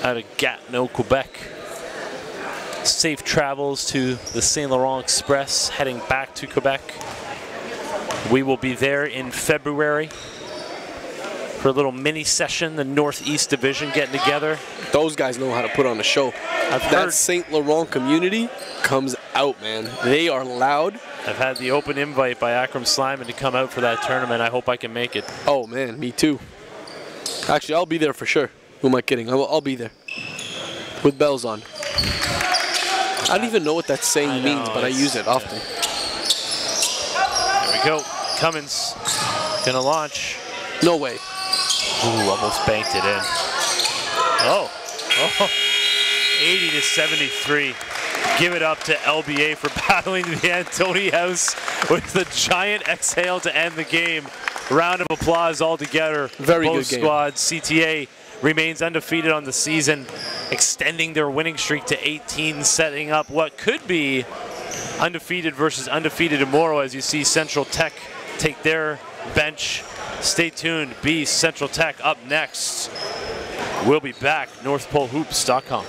Out of Gatineau, Quebec. Safe travels to the Saint Laurent Express, heading back to Quebec. We will be there in February for a little mini session, the Northeast Division getting together. Those guys know how to put on a show. That Saint Laurent community comes out, man. They are loud. I've had the open invite by Akram Slyman to come out for that tournament. I hope I can make it. Oh man, me too. Actually, I'll be there for sure. Who am I kidding? I'll be there with bells on. I don't even know what that saying means, but I use it often. There we go. Cummins gonna launch. No way. Ooh, almost banked it in. Oh, 80 to 73. Give it up to LBA for battling the end. Tony House with the giant exhale to end the game. Round of applause all together. Very Both good game. squads. CTA remains undefeated on the season, extending their winning streak to 18, setting up what could be undefeated versus undefeated tomorrow as you see Central Tech take their bench. Stay tuned. Central Tech up next. We'll be back. NorthPoleHoops.com.